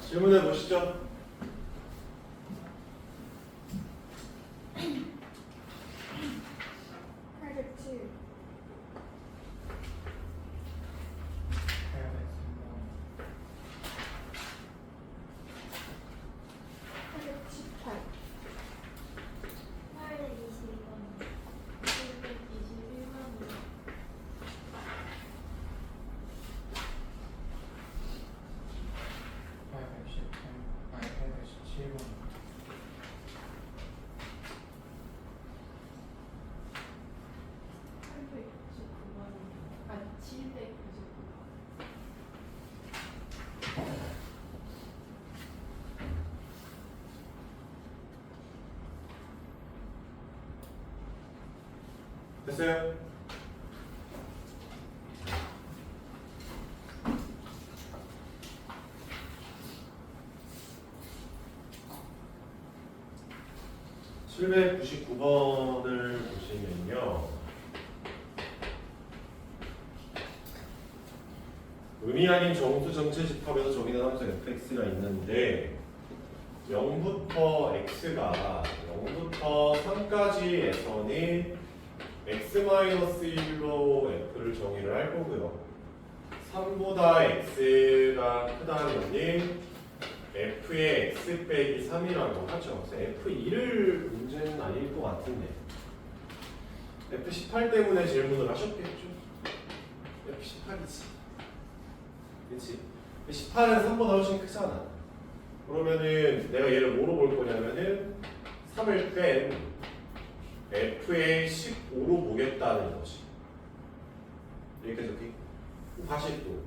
질문해 보시죠. 807. 818. 822번 721번 817번 899번 아니 799번 됐어요? (799번을) 보시면요, 의미 아닌 정수 전체 집합에서 정의된 함수 fx가 있는데 0부터 x가 0부터 3까지에서는 x-1로 f를 정의를 할 거고요. 3보다 x가 크다면은 f의 x 빼기 3이라고 하죠. 그래서 f2를 문제는 아닐 것 같은데 f18 때문에 질문을 하셨겠죠? f18이지. 그치? 18은 3보다 훨씬 크잖아. 그러면은 내가 얘를 뭐로 볼 거냐면은 3을 뺀 f의 15로 보겠다는 거지. 여기까지 오케이? 다시 또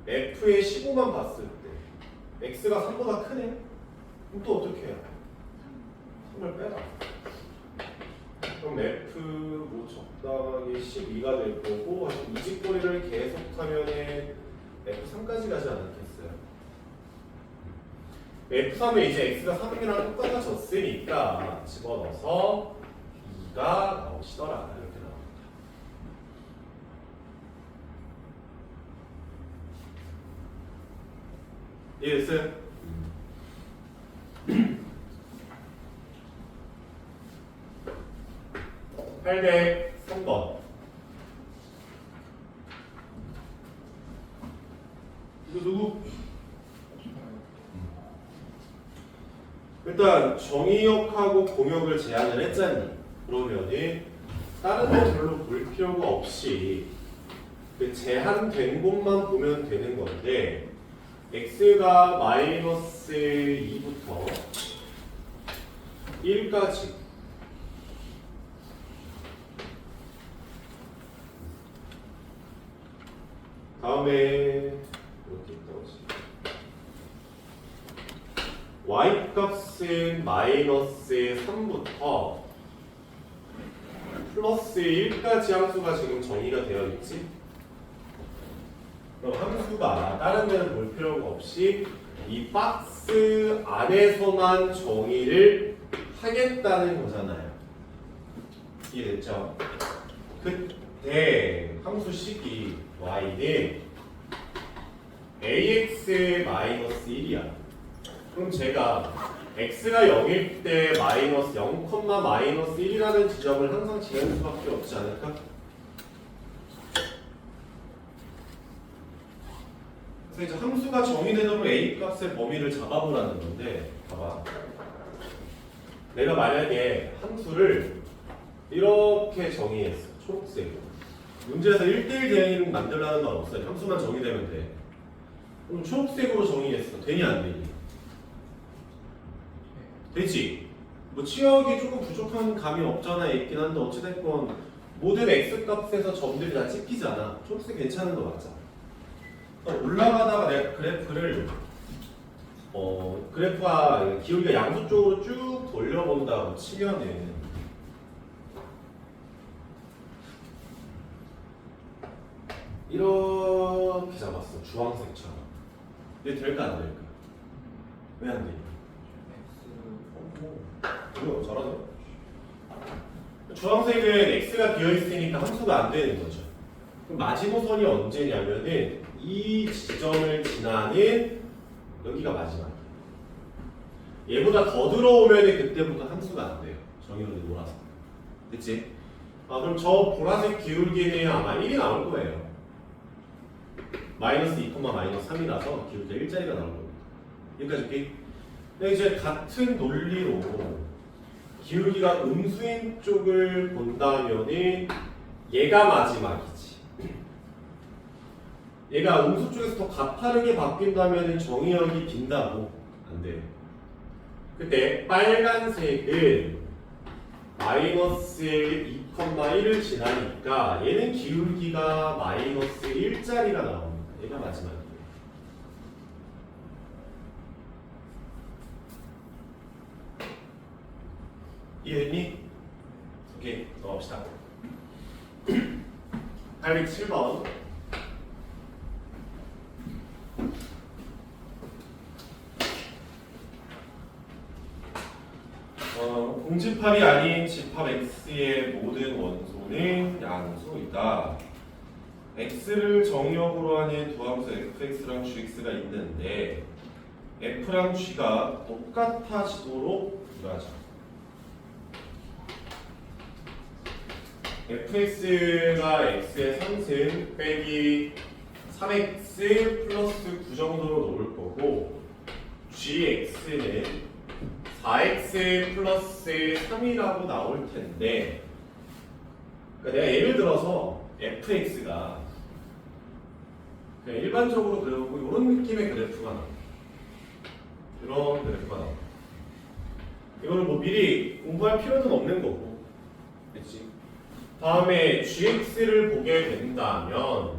f의 15만 봤을 때 x가 3보다 크네? 그럼 또 어떻게 해야 돼? 3을 빼라. 그럼 f 뭐 적당히 12가 될 거고 이 짓거리를 계속하면은 f3까지 가지 않겠어요? f3에 이제 x가 3이랑 똑같아졌으니까 집어넣어서 2가 나오시더라. 이렇게 나옵니다. 이해됐어요? 803번. 이거 누구? 일단 정의역하고 공역을 제한을 했잖니. 그러면은 다른 거 별로 볼 필요가 없이 그 제한된 곳만 보면 되는 건데 x가 마이너스 2부터 1까지 다음에 이렇게 있다고 지 y 값은 마이너스 3부터 플러스 1까지 함수가 지금 정의가 되어 있지? 그럼 함수가 다른 데는 볼 필요가 없이 이 박스 안에서만 정의를 하겠다는 거잖아요. 이해됐죠? 그때 함수식이 y는 ax-1이야. 그럼 제가 x가 0일 때 마이너스 0, 마이너스 1이라는 지점을 항상 지낼 수밖에 없지 않을까? 그래서 이제 함수가 정의되도록 a 값의 범위를 잡아보라는 건데, 봐봐. 내가 만약에 함수를 이렇게 정의했어. 초록색으로. 문제에서 1대1 대응을 만들라는 건 없어요. 함수만 정의되면 돼. 그럼 초록색으로 정의했어. 되니 안 되니? 되지? 뭐 치역이 조금 부족한 감이 없잖아 있긴 한데 어찌됐건 모든 x값에서 점들이 다 찍히잖아. 초록색 괜찮은 거 맞잖아. 올라가다가 내가 그래프를 그래프가 기울기가 양수 쪽으로 쭉 돌려본다고 치면은 이렇게 잡았어. 주황색처럼. 이게 될까 안 될까? 왜 안 되니? 이거 잘하네. 주황색은 x가 비어있으니까 함수가 안 되는 거죠. 그럼 마지노선이 언제냐면은 이 지점을 지나는 여기가 마지막이에요. 얘보다 더 들어오면 그때부터 함수가 안 돼요. 정의론이 놀아서. 그치? 그럼 저 보라색 기울기는 아마 1이 나올 거예요. 마이너스 2, 마이너스 3이라서 기울기가 1자리가 나올 겁니다. 여기까지 오케이? 근데 이제 같은 논리로 기울기가 음수인 쪽을 본다면은 얘가 마지막이지. 얘가 음수 쪽에서 더 가파르게 바뀐다면 정의역이 빈다고 안 돼요. 그때 빨간색은 마이너스 2,1을 지나니까 얘는 기울기가 마이너스 1짜리가 나옵니다. 얘가 마지막이에요. 이해됐니? 오케이, 넘어갑시다. 807번. 공집합이 아닌 집합 x의 모든 원소는 양수이다. x를 정의역으로 하는 두 함수 fx랑 gx가 있는데 f랑 g가 똑같아지도록 구하자. fx가 x의 3승 빼기 3x 플러스 9 정도로 놓을 거고 gx는 4x 플러스 3이라고 나올 텐데, 그러니까 내가 예를 들어서 fx가 그냥 일반적으로 그려보고 이런 느낌의 그래프가 나와. 이런 그래프가 나와. 이거를 뭐 미리 공부할 필요는 없는 거고, 그렇지? 다음에 gx를 보게 된다면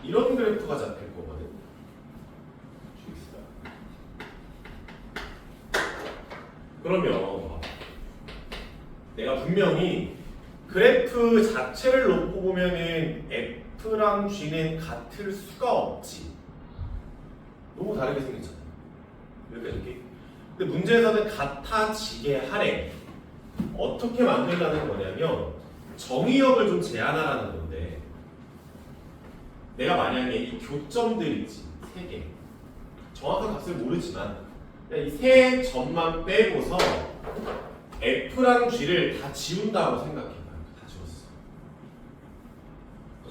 이런 그래프가 잡힐 거거든. 그러면 내가 분명히 그래프 자체를 놓고 보면은 F랑 G는 같을 수가 없지. 너무 다르게 생겼잖아. 여기까지. 근데 문제에서는 같아지게 하래. 어떻게 만들라는 거냐면 정의역을 좀 제한하라는 건데, 내가 만약에 이 교점들 있지, 3개. 정확한 값을 모르지만 이 세 점만 빼고서 F랑 G를 다 지운다고 생각해봐요. 다 지웠어.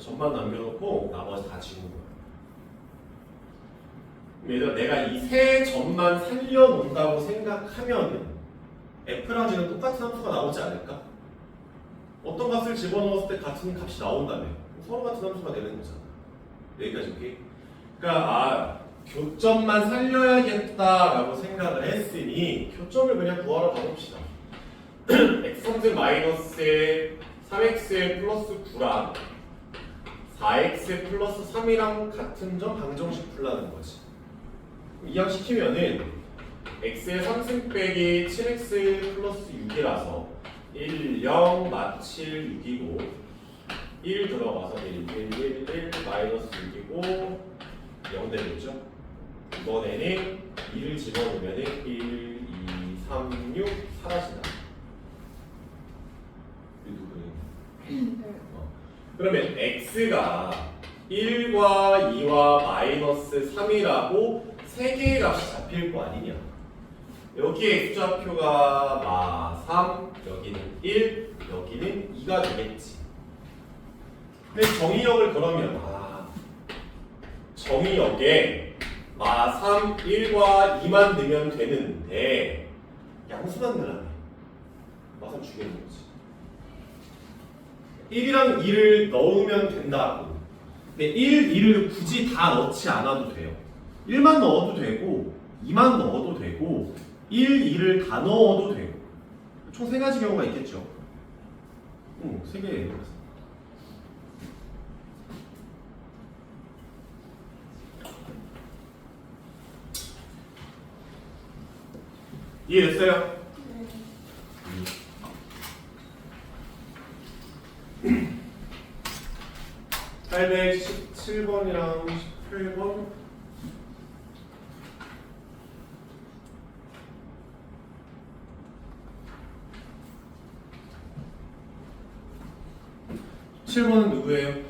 점만 남겨놓고 나머지 다 지운 거야. 그래서 내가 이 세 점만 살려놓는다고 생각하면 F랑 G는 똑같은 함수가 나오지 않을까? 어떤 값을 집어넣었을 때 같은 값이 나온다며. 서로 같은 함수가 되는 거잖아. 여기까지 오케이? 그러니까 교점만 살려야겠다라고 생각을 했으니 교점을 그냥 구하러 가봅시다. x3 마이너스 3x 플러스 9랑 4x 플러스 3이랑 같은 점 방정식 풀라는 거지. 이항시키면은 x의 3승 빼기 7x 플러스 6이라서 1, 0, 마칠 6이고 1 들어가서 1, 마이너스 6이고 0 되겠죠? 이번에는 2를 집어넣으면 1, 2, 3, 6 사라진다. 그러면 x가 1과 2와 마이너스 3이라고 3개의 값이 잡힐 거 아니냐. 여기에 x좌표가 마3, 여기는 1, 여기는 2가 되겠지. 근데 정의역을 그러면 정의역에 마3, 1과 2만 넣으면 되는데 양수만 넣으라네. 마3 죽이는 거지. 1이랑 2를 넣으면 된다고. 근데 1, 2를 굳이 다 넣지 않아도 돼요. 1만 넣어도 되고 2만 넣어도 되고 1, 2를 다 넣어도 되고 총 3가지 경우가 있겠죠. 3개 예를 들어서. 이해됐어요? 네. 817번이랑 18번. (7번은) 누구예요?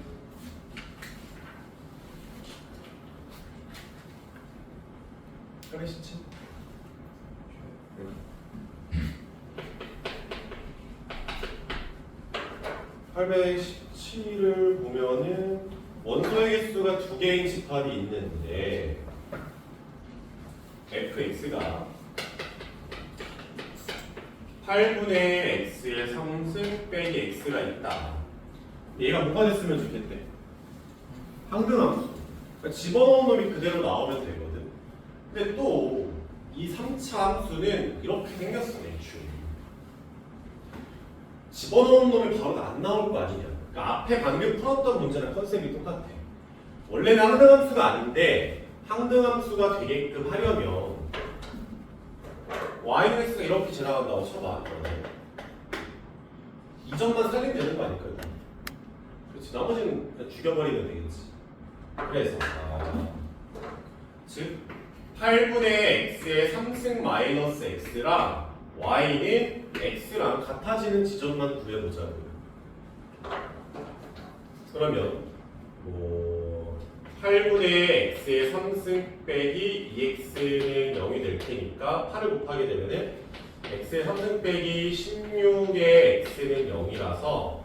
하리시치? (817을) 보면은 원소의 개수가 2개인 집합이 있는데 fx가 8분의 x의 3승 빼기 x가 있다. 얘가 뭐가 됐으면 좋겠대? 항등함수. 그러니까 집어넣은 놈이 그대로 나오면 되거든. 근데 또 이 3차 함수는 이렇게 생겼어, 대충. 집어넣은 놈이 바로 안 나올 거 아니냐. 그러니까 앞에 방금 풀었던 문제랑 컨셉이 똑같아. 원래는 항등함수가 아닌데 항등함수가 되게끔 하려면 yx가 이렇게 지나간다고 쳐봐. 이 점만 살리면 되는 거 아닐까요? 그렇지. 나머지는 그냥 죽여버리면 되겠지. 그래서 즉 8분의 x의 3승 마이너스 x랑 y는 x랑 같아지는 지점만 구해보자고요. 그러면 8분의 x의 3승 빼기 2x는 0이 될 테니까 8을 곱하게 되면은 x의 3승 빼기 16의 x는 0이라서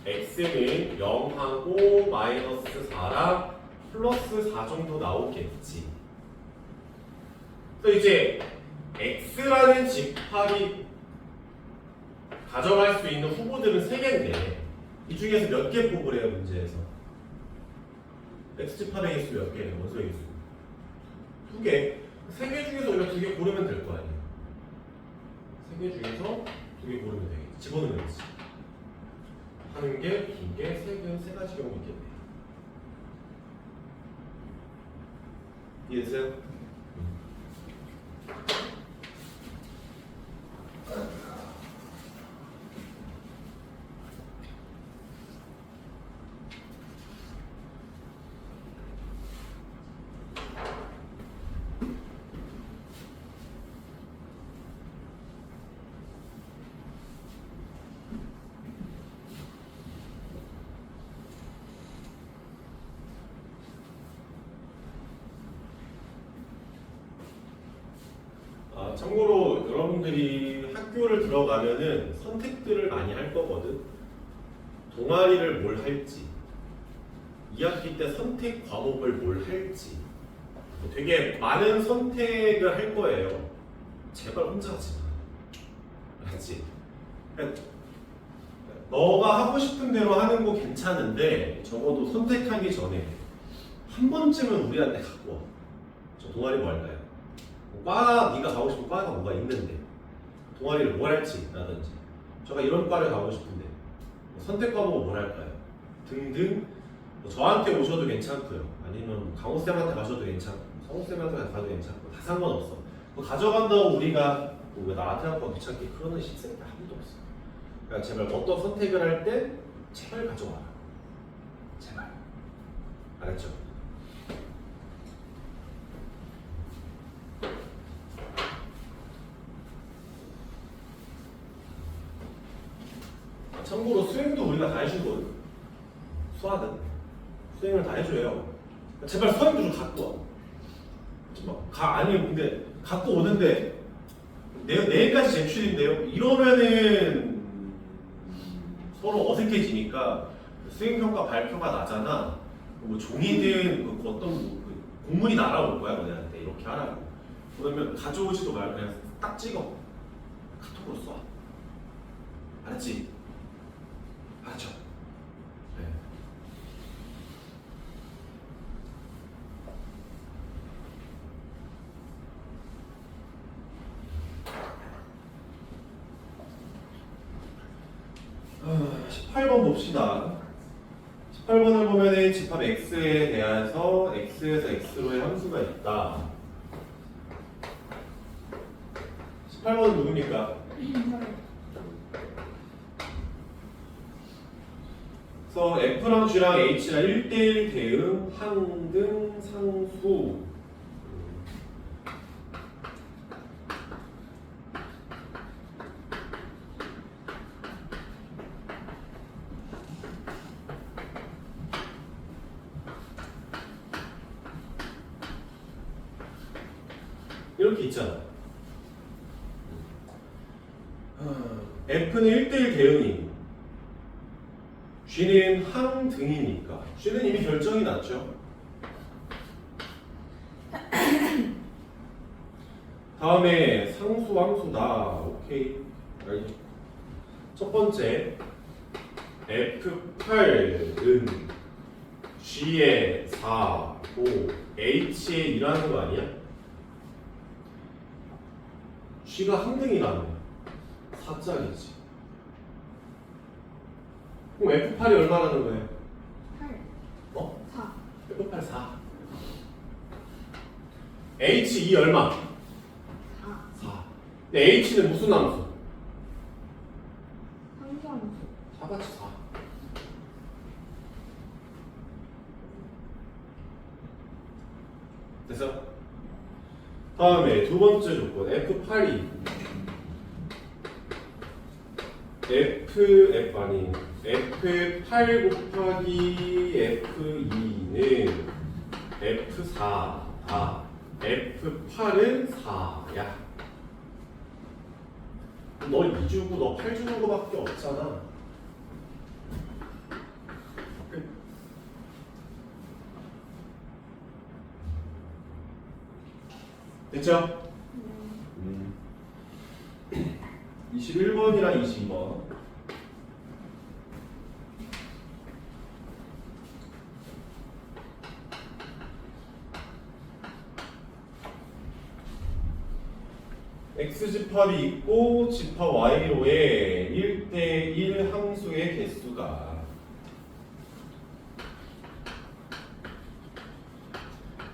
x는 0하고 마이너스 4랑 플러스 4 정도 나오겠지. 그래서 이제 x라는 집합이 가져갈 수 있는 후보들은 3개인데 이 중에서 몇 개 뽑으래요, 문제에서? x집합의 개수 몇 개예요? 원소의 개수 2개. 3개 중에서 우리가 2개 고르면 될 거 아니에요. 3개 중에서 2개 고르면 되겠지. 집어넣으면 되지. 한 개, 2개, 3개, 3가지 경우 있겠네. 이해되세요? 참고로 여러분들이 학교를 들어가면은 선택들을 많이 할 거거든. 동아리를 뭘 할지, 2학기 때 선택 과목을 뭘 할지 되게 많은 선택을 할 거예요. 제발 혼자 하지 마. 알았지? 그러니까 너가 하고 싶은 대로 하는 거 괜찮은데 적어도 선택하기 전에 한 번쯤은 우리한테 갖고 와. 저 동아리 뭐 할까요? 과, 네가 가고 싶은 과가 뭐가 있는데 동아리를 뭘 할지 라든지 제가 이런 과를 가고 싶은데 선택 과목은 뭘 할까요? 등등. 저한테 오셔도 괜찮고요. 아니면 강호쌤한테 가셔도 괜찮고 성호쌤한테 가도 괜찮고 다 상관없어. 가져간다고 우리가 왜 나한테 한 거 귀찮게 그러는 식생이 아무도 없어. 그러니까 제발 어떤 선택을 할 때 제발 가져와라. 제발. 알았죠? 참고로 수행도 우리가 다 해주거든. 수학은 수행을 다 해줘요. 제발 수행도 좀 갖고 와. 아니 근데 갖고 오는데 내일까지 제출인데요. 이러면은 서로 어색해지니까 수행평가 발표가 나잖아. 뭐 종이든 어떤 공문이 날아올 거야 너네한테 이렇게 하라고. 그러면 가져오지도 말고 그냥 딱 찍어 카톡으로 쏴. 알았지? 알았죠? 네. 아, 18번 봅시다. 18번을 보면은 집합 x에 대해서 x에서 x로의 함수가 있다. 18번은 누굽니까? 그래서 F랑 G랑 H랑 1대1 대응, 항등, 상수. 이렇게 있잖아. F는 1대1 대응이고 G는 항등이니까 G는 이미 결정이 났죠. 다음에 상수 함수다. 오케이. 첫 번째 F8은 G의 4, 5, H의 2라는 거 아니야? G가 항등이라며 4짝이지. 그럼 F8이 얼마라는 거예요? 8, 어? 4, F8 4. H2 얼마? 4, 4. 근데 H는 무슨 함수? 상수함수. 4같이 4. 됐어? 다음에 두 번째 조건 F8이 F 아니 F8 곱하기 F2는 F4다. F8은 4야. 너 2 주고 너 8 주는 거밖에 없잖아. 됐죠? 21번이랑 22번. X집합이 있고 집합 Y로의 1대1 함수의 개수가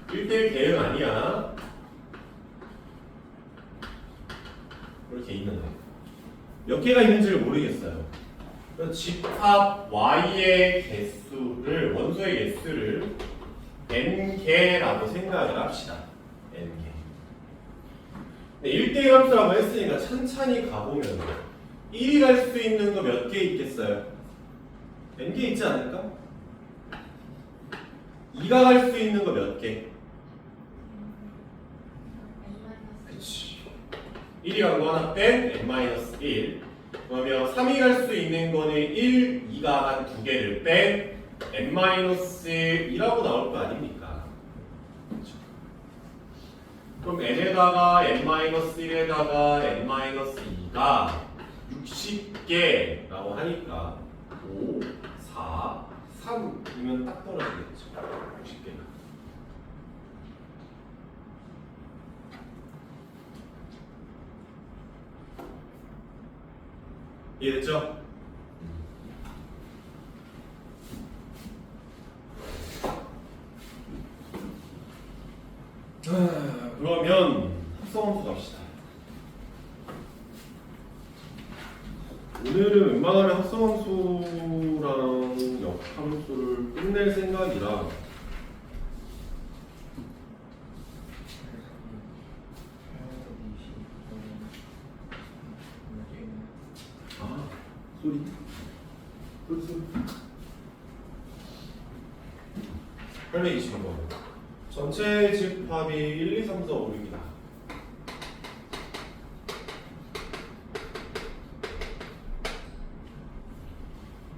1대1 대응 아니야. 이렇게 있는데 몇 개가 있는지를 모르겠어요. 그래서 집합 Y의 개수를 원소의 개수를 n개라고 생각을 합시다. n개. 1대1 함수라고 했으니까 천천히 가보면 1이 갈 수 있는 거 몇 개 있겠어요? n개 있지 않을까? 2가 갈 수 있는 거 몇 개? 그치. 1이 간 거 하나 뺀 n-1. 그러면 3이 갈 수 있는 거는 1, 2가 간 두 개를 뺀 n-2라고 나올 거 아닙니까? 그렇죠. 그럼 n에다가 n-1에다가 n-2가 60개라고 하니까 5, 4, 3이면 딱 떨어지겠죠. 60개가. 이해됐죠? 그러면 합성함수 갑시다. 오늘은 웬만하면 합성함수랑 역함수를 끝낼 생각이라 소리 소리 820번 전체 집합이 1, 2, 3, 4, 5, 6이다.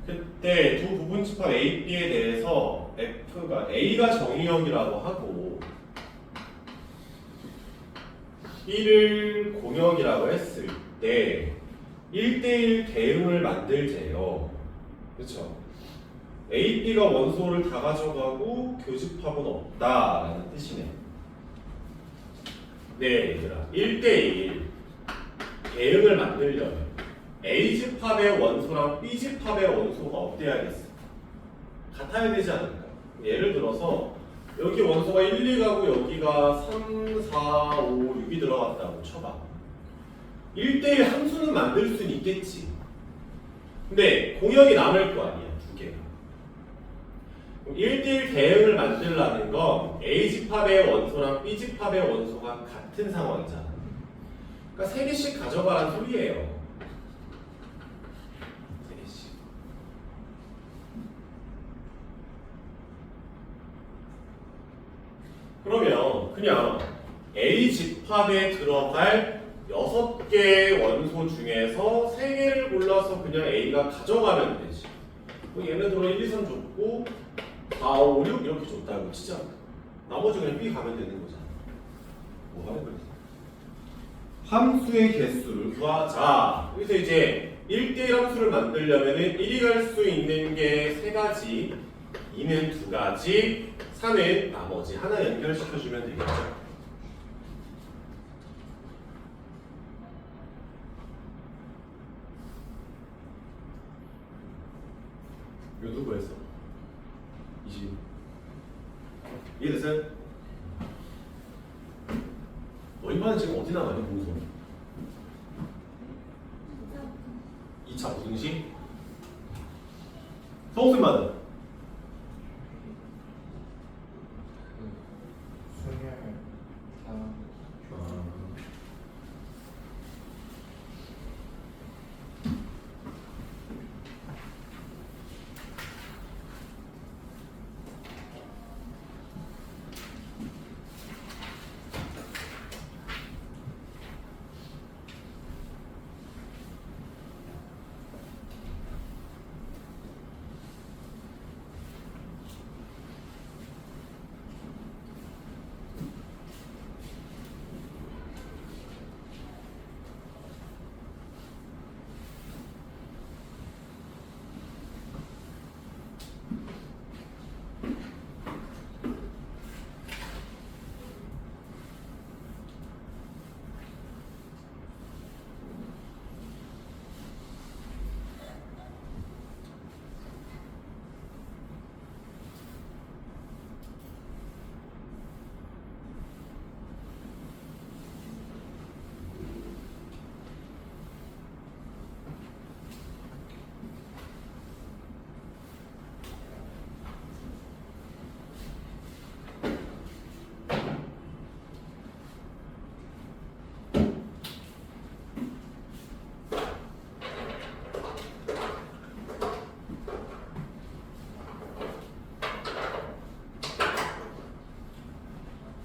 그때 두 부분 집합 A, B에 대해서 A가 정의역이라고 하고 B를 공역이라고 했을 때 1대1 대응을 만들재요. 그렇죠? A, B가 원소를 다 가져가고 교집합은 없다라는 뜻이네. 네, 얘들아. 1대1 대응을 만들려면 A집합의 원소랑 B집합의 원소가 어때야겠어? 같아야 되지 않을까? 예를 들어서 여기 원소가 1, 2가고 여기가 3, 4, 5, 6이 들어갔다고 쳐봐. 1대1 함수는 만들 수는 있겠지. 근데 공역이 남을 거 아니야, 두 개가. 1대1 대응을 만들라는 건 A집합의 원소랑 B집합의 원소가 같은 상황이잖아. 그러니까 3개씩 가져가란 소리예요. 3개씩. 그러면 그냥 A집합에 들어갈 6개의 원소 요소 중에서 3개를 골라서 그냥 A가 가져가면 되지. 뭐 얘네들은 1, 2, 3 줬고 4, 5, 6 이렇게 줬다고 치자. 나머지 그냥 B 가면 되는 거잖아. 뭐 하는 거지? 함수의 개수를 구하자. 그래서 이제 1대1 함수를 만들려면은 1이 갈 수 있는 게 3가지, 2는 2가지, 3은 나머지 하나 연결시켜주면 되겠죠. 이거 누구 했어? 20. 이해됐어요? 너희 반은 지금 어디 나가니 공소? 2차 부등식? 성우쌤 반은? 수열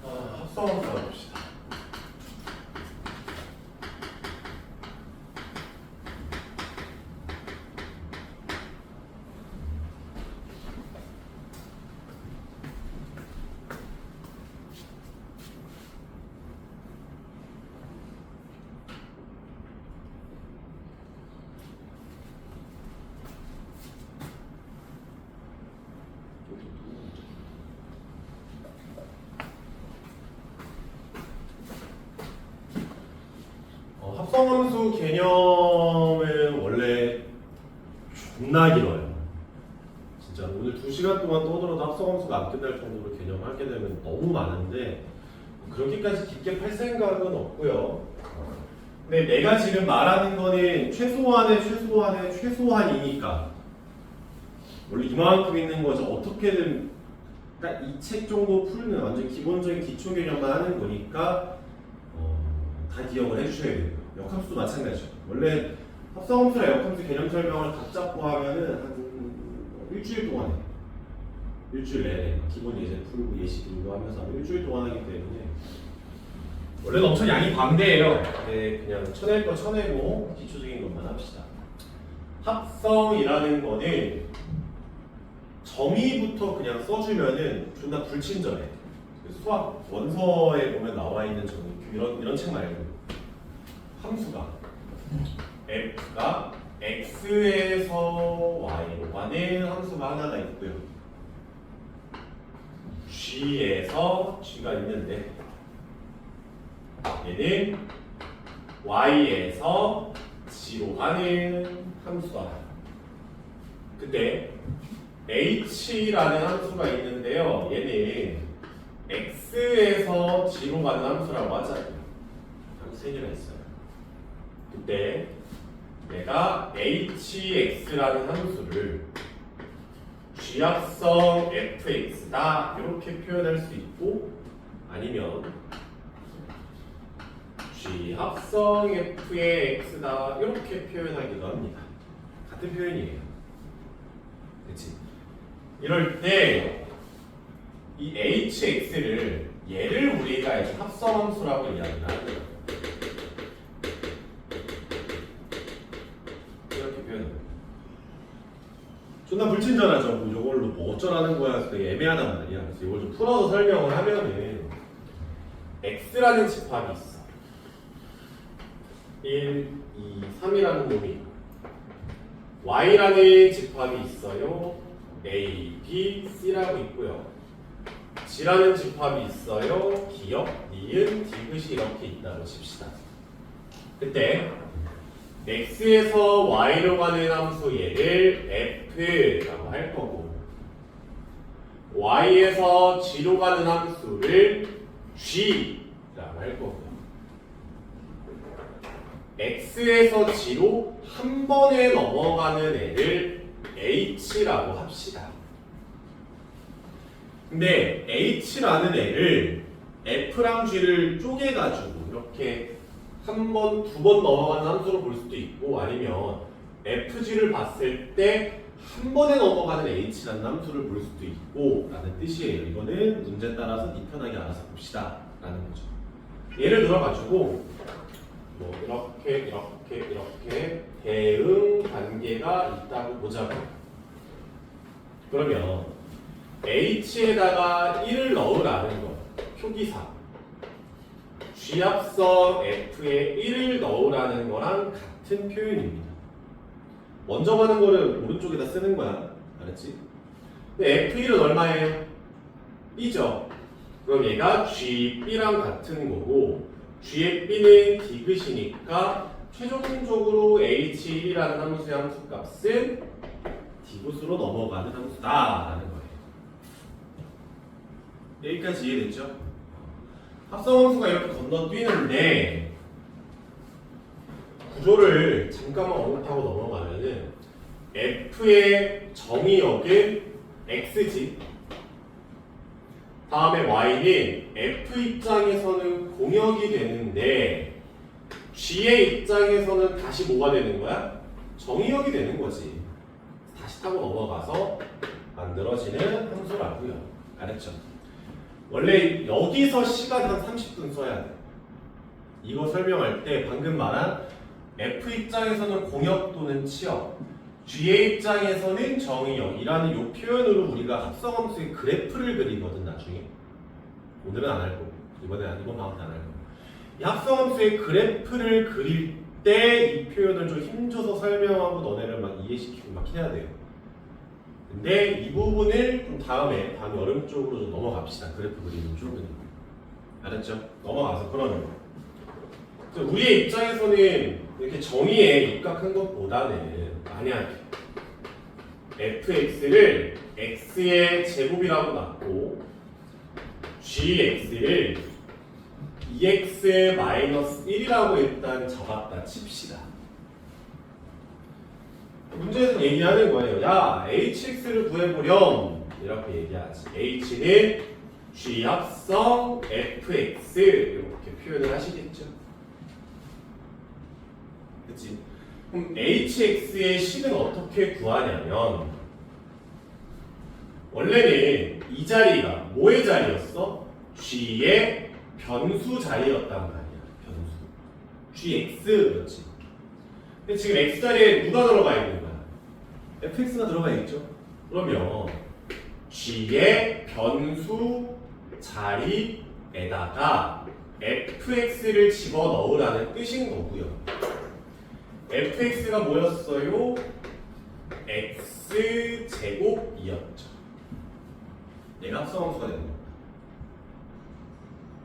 다 합성함수 가봅시다. 합성함수 개념은 원래 존나 길어요. 진짜 오늘 2시간 동안 떠들어도 합성함수가 안 끝날 정도로 개념을 하게 되면 너무 많은데 그렇게까지 깊게 팔 생각은 없고요. 근데 내가 지금 말하는 거는 최소한이니까 원래 이만큼 있는 거죠. 어떻게든 딱 이 책 정도 풀면 완전 기본적인 기초 개념만 하는 거니까 다 기억을 해주셔야 되고요. 역함수도 마찬가지죠. 원래 합성함수랑 역함수 개념 설명을 각 잡고 하면은 한 일주일 동안 해요. 일주일 내내 기본 예제 풀고 예시 들고 하면서 일주일 동안 하기 때문에 원래는 엄청 양이 방대해요. 네, 그냥 쳐낼 거 쳐내고 기초적인 것만 합시다. 합성이라는 거는 정의부터 그냥 써주면은 존나 불친절해. 수학 원서에 보면 나와 있는 정의 이런 책 말고 함수가 f가 x에서 y로 가는 함수가 하나가 있고요. g에서 g가 있는데 얘는 y에서 g로 가는 함수가 그때 h라는 함수가 있는데요. 얘는 x에서 g로 가는 함수라고 하잖아요. 함수 3개가 있어요. 그때 내가 hx라는 함수를 g합성 fx다 이렇게 표현할 수 있고 아니면 g합성 f의 x다 이렇게 표현하기도 합니다. 같은 표현이에요. 그치? 이럴 때 이 hx를 얘를 우리가 이제 합성함수라고 이야기를 하고요. 존나 불친절하죠. 뭐 이걸로 뭐 어쩌라는 거야. 되게 애매하단 말이야. 그래서 이걸 좀 풀어서 설명을 하면은 x라는 집합이 있어. 1, 2, 3이라는 놈이 있고 y라는 집합이 있어요. a, b, c라고 있고요. g라는 집합이 있어요. 기역, 니은, 디귿이 이렇게 있다고 칩시다. 그때 x에서 y로 가는 함수 얘를 f라고 할 거고 y에서 g로 가는 함수를 g라고 할 거고요. x에서 g로 한 번에 넘어가는 애를 h라고 합시다. 근데 h라는 애를 f랑 g를 쪼개가지고 이렇게 한 번, 두 번 넘어가는 함수로 볼 수도 있고 아니면 fg를 봤을 때 한 번에 넘어가는 h라는 함수를 볼 수도 있고 라는 뜻이에요. 이거는 문제 따라서 네 편하게 알아서 봅시다 라는 거죠. 예를 들어가지고 뭐 이렇게 대응 관계가 있다고 보자고. 그러면 h에다가 1을 넣으라는 거 표기사 G합성 F에 1을 넣으라는 거랑 같은 표현입니다. 먼저 가는 거를 오른쪽에다 쓰는 거야. 알았지? 근데 F1은 얼마예요? B죠? 그럼 얘가 GB랑 같은 거고 G의 B는 디귿이니까 최종적으로 H1이라는 함수의 함수값은 디귿으로 넘어가는 함수다라는 거예요. 여기까지 이해됐죠? 합성함수가 이렇게 건너뛰는데 구조를 잠깐만 언급하고 넘어가면은 f의 정의역은 x지. 다음에 y는 f 입장에서는 공역이 되는데 g의 입장에서는 다시 뭐가 되는 거야? 정의역이 되는 거지. 다시 타고 넘어가서 만들어지는 함수라고요. 알았죠? 원래 여기서 시간 한 30분 써야 돼. 이거 설명할 때 방금 말한 F 입장에서는 공역 또는 치역, G의 입장에서는 정의역이라는 이 표현으로 우리가 합성함수의 그래프를 그리거든 나중에. 오늘은 안 할 거고 이번 방학도 안 할 거고. 이 합성함수의 그래프를 그릴 때 이 표현을 좀 힘줘서 설명하고 너네를 막 이해시키고 막 해야 돼요. 근데 이 부분을 좀 다음 여름 쪽으로 좀 넘어갑시다. 그래프 그리는 쪽은. 알았죠? 넘어가서 그러면 우리의 입장에서는 이렇게 정의에 입각한 것보다는 만약에 fx를 x의 제곱이라고 놨고 gx를 2x-1이라고 일단 잡았다 칩시다. 문제에서 얘기하는 거예요. 야, hx를 구해보렴. 이렇게 얘기하지. h는 g 합성 fx 이렇게 표현을 하시겠죠. 그치? 그럼 hx의 식은 어떻게 구하냐면 원래는 이 자리가 뭐의 자리였어? g의 변수 자리였단 말이야. 변수. gx였지. 근데 지금 x 자리에 누가 들어가 있는 거야? fx가 들어가 있죠. 그러면 g의 변수 자리에다가 fx를 집어넣으라는 뜻인 거고요. fx가 뭐였어요? x제곱이었죠. 얘가 합성함수가 되는 겁니다.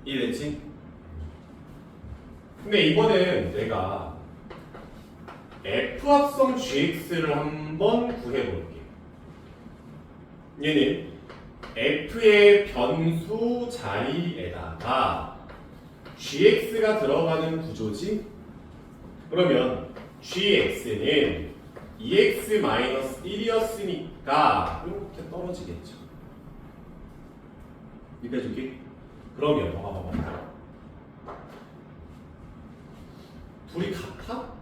이해됐지? 근데 이번엔 내가 f합성 gx를 한번 구해볼게. 얘는 f의 변수 자리에다가 gx가 들어가는 구조지? 그러면 gx는 2x-1이었으니까 이렇게 떨어지겠죠. 여기까지 줄게. 그러면 봐봐. 둘이 같아?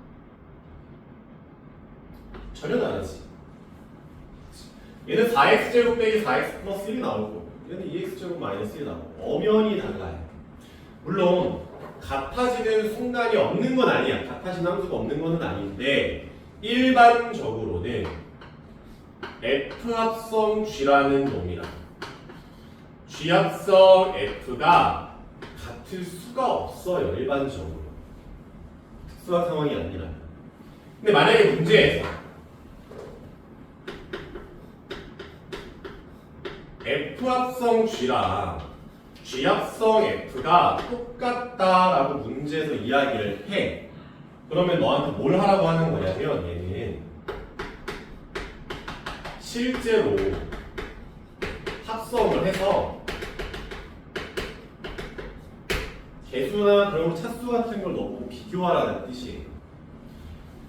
전혀 다르지. 얘는 4x제곱 빼기 4x 플러스 1이 나오고 얘는 2x제곱 마이너스 1이 나오고 엄연히 달라요. 물론 같아지는 순간이 없는 건 아니야. 같아지는 함수가 없는 건 아닌데 일반적으로는 F 합성 G라는 놈이라. G 합성 F가 같을 수가 없어요, 일반적으로. 특수한 상황이 아니라. 근데 만약에 문제에서 F 합성 G랑 G 합성 F가 똑같다라고 문제에서 이야기를 해. 그러면 너한테 뭘 하라고 하는 거냐면 얘는 실제로 합성을 해서 개수나 그런 차수 같은 걸 넣고 비교하라는 뜻이에요.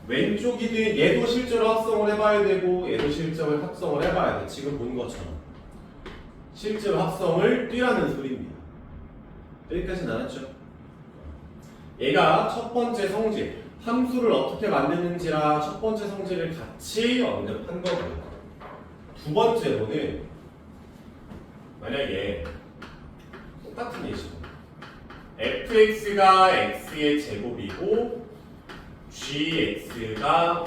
왼쪽이든 얘도 실제로 합성을 해봐야 되고 얘도 실제로 합성을 해봐야 돼. 지금 본 것처럼 실제로 합성을 뛰라는 소리입니다. 여기까지는 알았죠? 얘가 첫 번째 성질, 함수를 어떻게 만드는지라 첫 번째 성질을 같이 언급한 거고요. 두 번째로는 만약에 똑같은 예시로 fx가 x의 제곱이고 gx가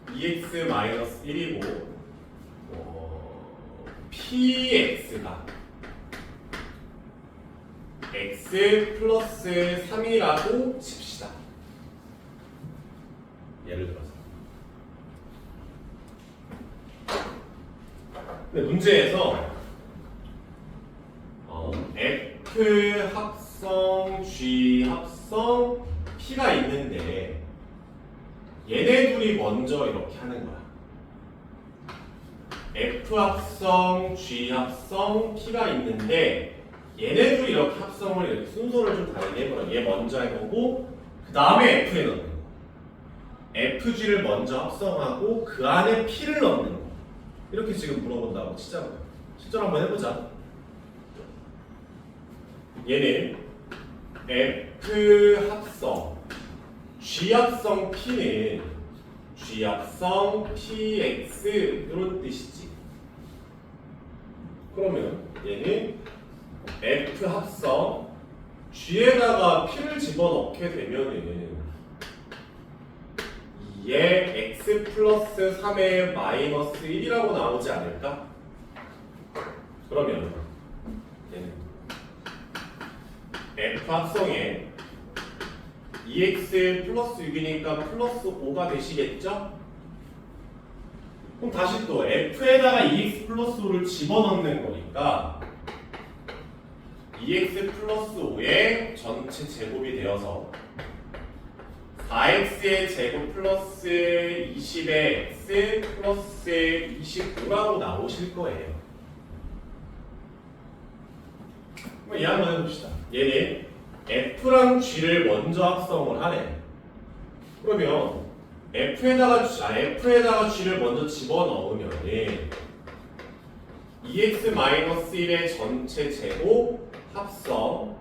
2x-1이고 px가 x 플러스 3이라고 칩시다. 예를 들어서. 근데 문제에서 F 합성 G 합성 P가 있는데 얘네 둘이 먼저 이렇게 하는 거야. F 합성 G 합성 P가 있는데 얘네 둘이 이렇게 합성을 이렇게 순서를 좀 다르게 해보라. 얘 먼저 해보고 그 다음에 F에 넣는 거. FG를 먼저 합성하고 그 안에 P를 넣는 거. 이렇게 지금 물어본다고 치자고요. 실제로 한번 해보자. 얘는 F 합성 G 합성 P는 G 합성 PX 이런 뜻이지. 그러면 얘는 F 합성 G에다가 P를 집어넣게 되면은 얘 X 플러스 3의 마이너스 1이라고 나오지 않을까? 그러면 얘는 F 합성에 2x 플러스 6이니까 플러스 5가 되시겠죠? 그럼 다시 또 F에다가 2x 플러스 5를 집어넣는 거니까 2x 플러스 5의 전체 제곱이 되어서 4x의 제곱 플러스 20의 x 플러스 25라고 나오실 거예요. 그럼 얘 한번 해봅시다. 얘는 F랑 G를 먼저 합성을 하래. 그러면 F에다가 G를 먼저 집어넣으면 2x-1의 전체 제곱 합성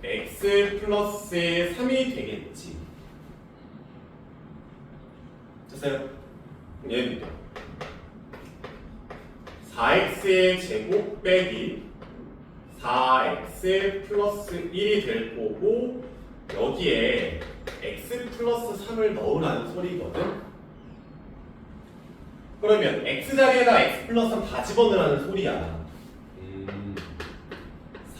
x 플러스 3이 되겠지. 됐어요? 얘는 4x의 제곱 빼기 4x 플러스 1이 될 거고 여기에 x 플러스 3을 넣으라는 소리거든. 그러면 x 자리에다 x 플러스 3 다 집어넣으라는 소리야.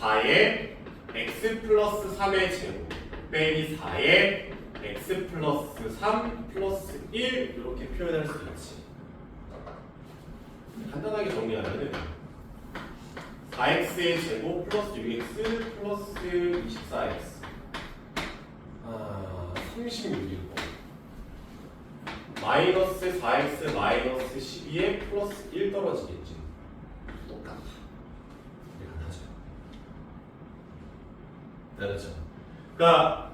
4에 x 플러스 3의 제곱 빼기 4에 x 플러스 3 플러스 1 이렇게 표현할 수 있지. 간단하게 정리하면은 4x의 제곱 플러스 6x 플러스 24x 36일 거 마이너스 4x 마이너스 12에 플러스 1 떨어지겠지. 똑같아. 이게 같아져. 알았죠? 그러니까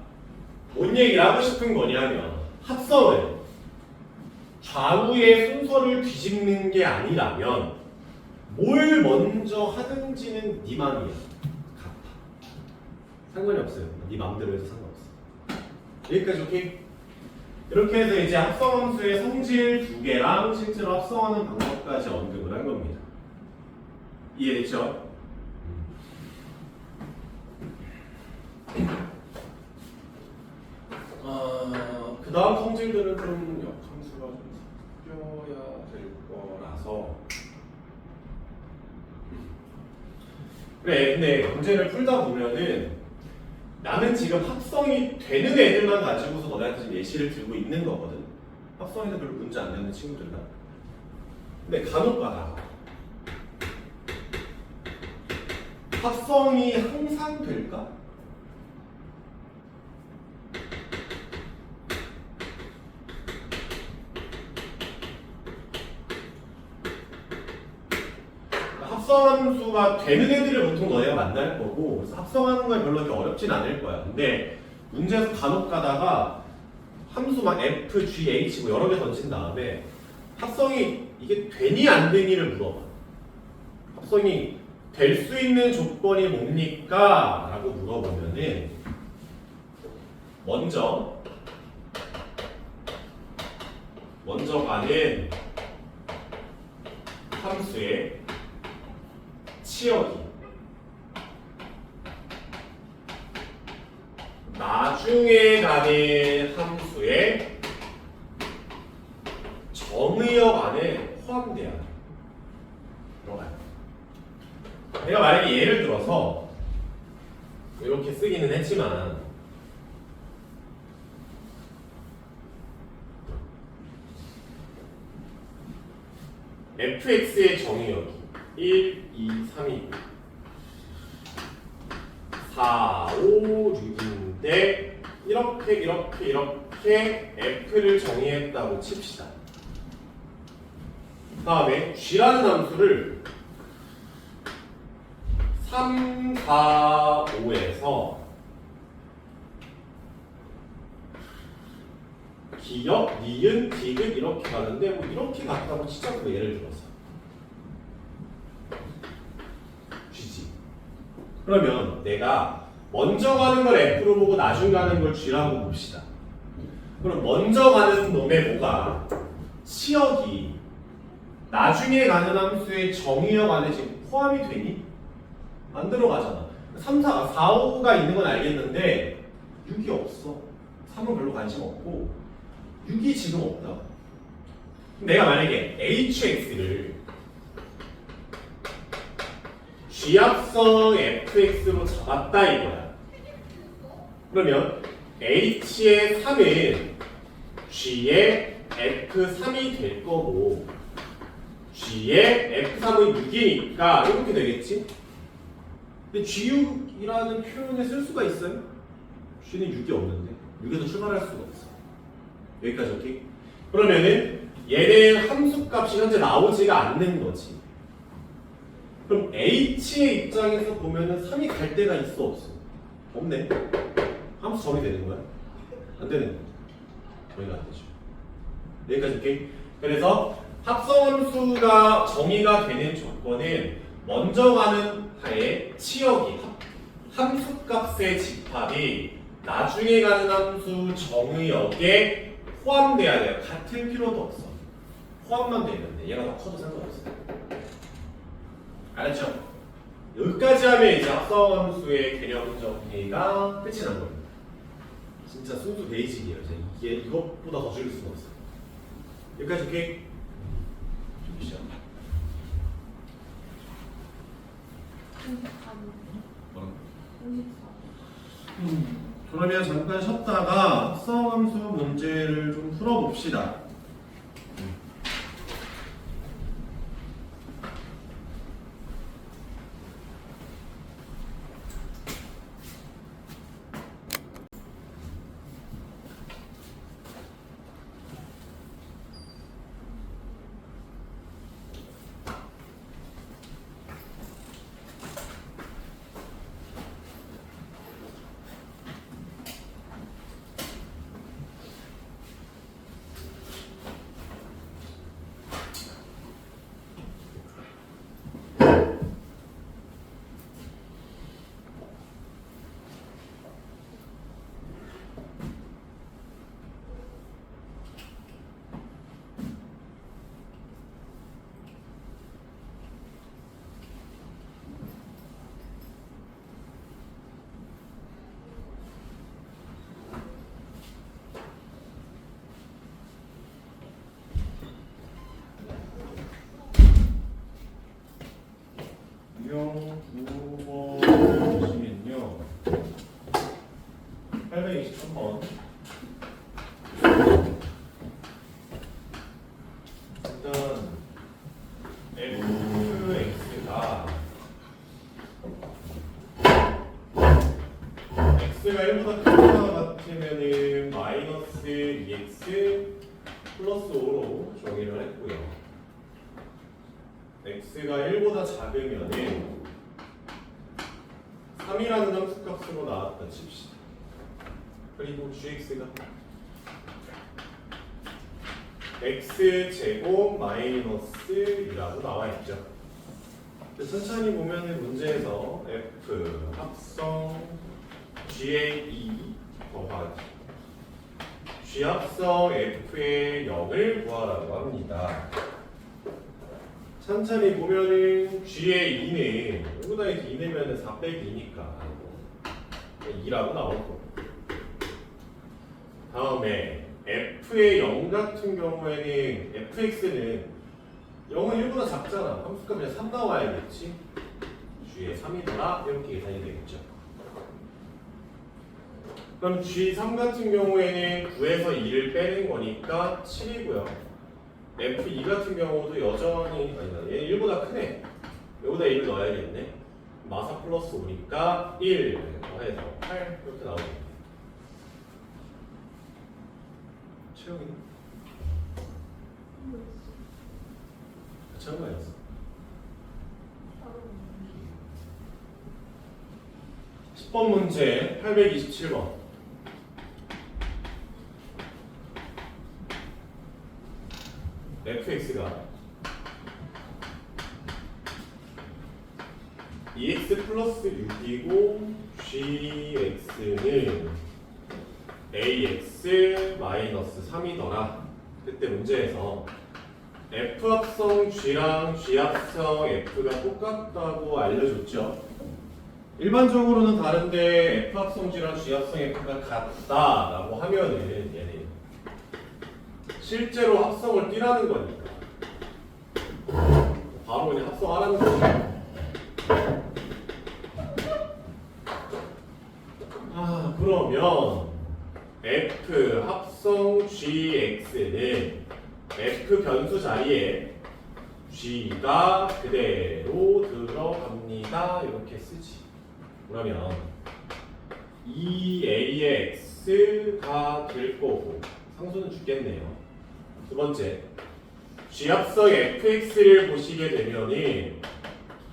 뭔 얘기를 하고 싶은 거냐면 합성을 좌우의 순서를 뒤집는 게 아니라면 뭘 먼저 하든지는 네 맘이야. 같아. 상관이 없어요. 네 맘대로 해서 상관없어. 여기까지 오케이? 이렇게 해서 이제 합성함수의 성질 두 개랑 실제로 합성하는 방법까지 언급을 한 겁니다. 이해됐죠? 그 다음 성질들은 좀 역함수가 좀 시켜야 될 거라서. 그래, 근데 문제를 풀다 보면은 나는 지금 합성이 되는 애들만 가지고서 너네한테 지금 예시를 들고 있는 거거든. 합성에는 별로 문제 안 되는 친구들이다. 근데 간혹가다가 합성이 항상 될까? 합성함수가 되는 애들을 보통 너네가 만날 거고, 그래서 합성하는 건 별로 그렇게 어렵진 않을 거야. 근데 문제에서 간혹 가다가 함수 막 F, G, H 뭐 여러 개 던진 다음에 합성이 이게 되니 안 되니를 물어봐. 합성이 될 수 있는 조건이 뭡니까? 라고 물어보면은 먼저 가는 함수의 치역이 나중에 가는 함수의 정의역 안에 포함돼야 돼. 들어가요. 내가 만약에 예를 들어서 이렇게 쓰기는 했지만 fx의 정의역이 1, 2, 3이고 4, 5, 6인데 이렇게 f를 정의했다고 칩시다. 그 다음에 g라는 함수를 3, 4, 5에서 기역, 니은, 디귿 이렇게 가는데 뭐 이렇게 갔다고 치자고 예를 들어서 G지. 그러면 내가 먼저 가는 걸 F로 보고 나중 가는 걸 G라고 봅시다. 그럼 먼저 가는 놈의 뭐가 치역이 나중에 가는 함수의 정의역 안에 지금 포함이 되니? 안 들어가잖아. 3, 4, 4, 5가 있는 건 알겠는데 6이 없어. 3은 별로 관심 없고 6이 지금 없다. 내가 만약에 hx를 g합성 fx로 잡았다 이거야. 그러면 h의 3은 g의 f3이 될 거고 g의 f3은 6이니까 이렇게 되겠지? 근데 g6이라는 표현을 쓸 수가 있어요? g는 6이 없는데 6에서 출발할 수가 없어. 여기까지 오케이? 그러면은 얘는 함수값이 현재 나오지가 않는 거지. 그럼 h의 입장에서 보면은 3이 갈 데가 있어 없어? 없네. 함수 점이 되는 거야? 안 되는 거야. 정의가 안 되죠. 여기까지 오케이? 그래서 합성함수가 정의가 되는 조건은 먼저 가는 하에 치역이 함수값의 집합이 나중에 가는 함수 정의역에 포함돼야 돼요. 같을 필요도 없어. 포함만 되면 돼. 얘가 더 커도 상관없어. 알았죠? 여기까지 하면 이제 합성함수의 개념 정리가 끝이 난 겁니다. 진짜 순수 베이직이에요. 이게 이것보다 더 줄일 수가 없어. 여기까지 오케이? 시작. 34. 그러면 잠깐 쉬었다가 합성함수 문제를 좀 풀어봅시다. ax 플러스 5로 정의를 했고요. x가 1보다 작으면은 3이라는 함수값으로 나왔다 칩시다. 그리고 gx가 x제곱 마이너스 2라고 나와 있죠. 천천히 보면은 문제에서 f 합성 g의 2 더하기 g 합성 f의 0을 구하라고 합니다. 천천히 보면은 g의 2는 여기다 이제 2 내면은 4 빼기 2니까 2라고 나올 거고. 다음에 f의 0 같은 경우에는 fx는 0은 1보다 작잖아. 함수값이 그냥 3 나와야겠지. g의 3이더라 이렇게 계산이 되겠죠. 그럼 G3 같은 경우에는 9에서 2를 빼는 거니까 7이고요. F2 같은 경우도 여전히 아니다. 얘 1보다 크네. 여기다 1을 넣어야겠네. 마사 플러스 5니까 1 더해서 8 이렇게 나오겠네. 채용이네? 채용 아니었어? 10번 문제 827번. fx가 ex 플러스 6이고 gx는 ax 마이너스 3이더라. 그때 문제에서 f 합성 g랑 g 합성 f가 똑같다고 알려줬죠. 일반적으로는 다른데 f 합성 g랑 g 합성 f가 같다라고 하면은 얘는 실제로 합성을 띠라는 거니까 바로 그냥 합성하라는 거죠. 그러면 f 합성 gx는 f 변수 자리에 g가 그대로 들어갑니다. 이렇게 쓰지. 그러면 2a의 x가 될 거고 상수는 죽겠네요. 두 번째, g 합성 fx를 보시게 되면은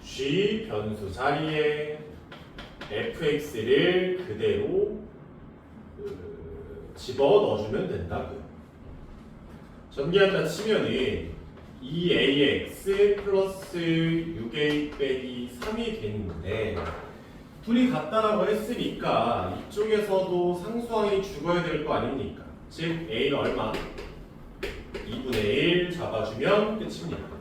g 변수 자리에 fx를 그대로 집어 넣어주면 된다고요. 전개한다 치면은 2ax 플러스 6a 빼기 3이 되는데 둘이 같다라고 했으니까 이쪽에서도 상수항이 죽어야 될 거 아닙니까? 즉 a가 얼마? 2분의 1 잡아주면 끝입니다.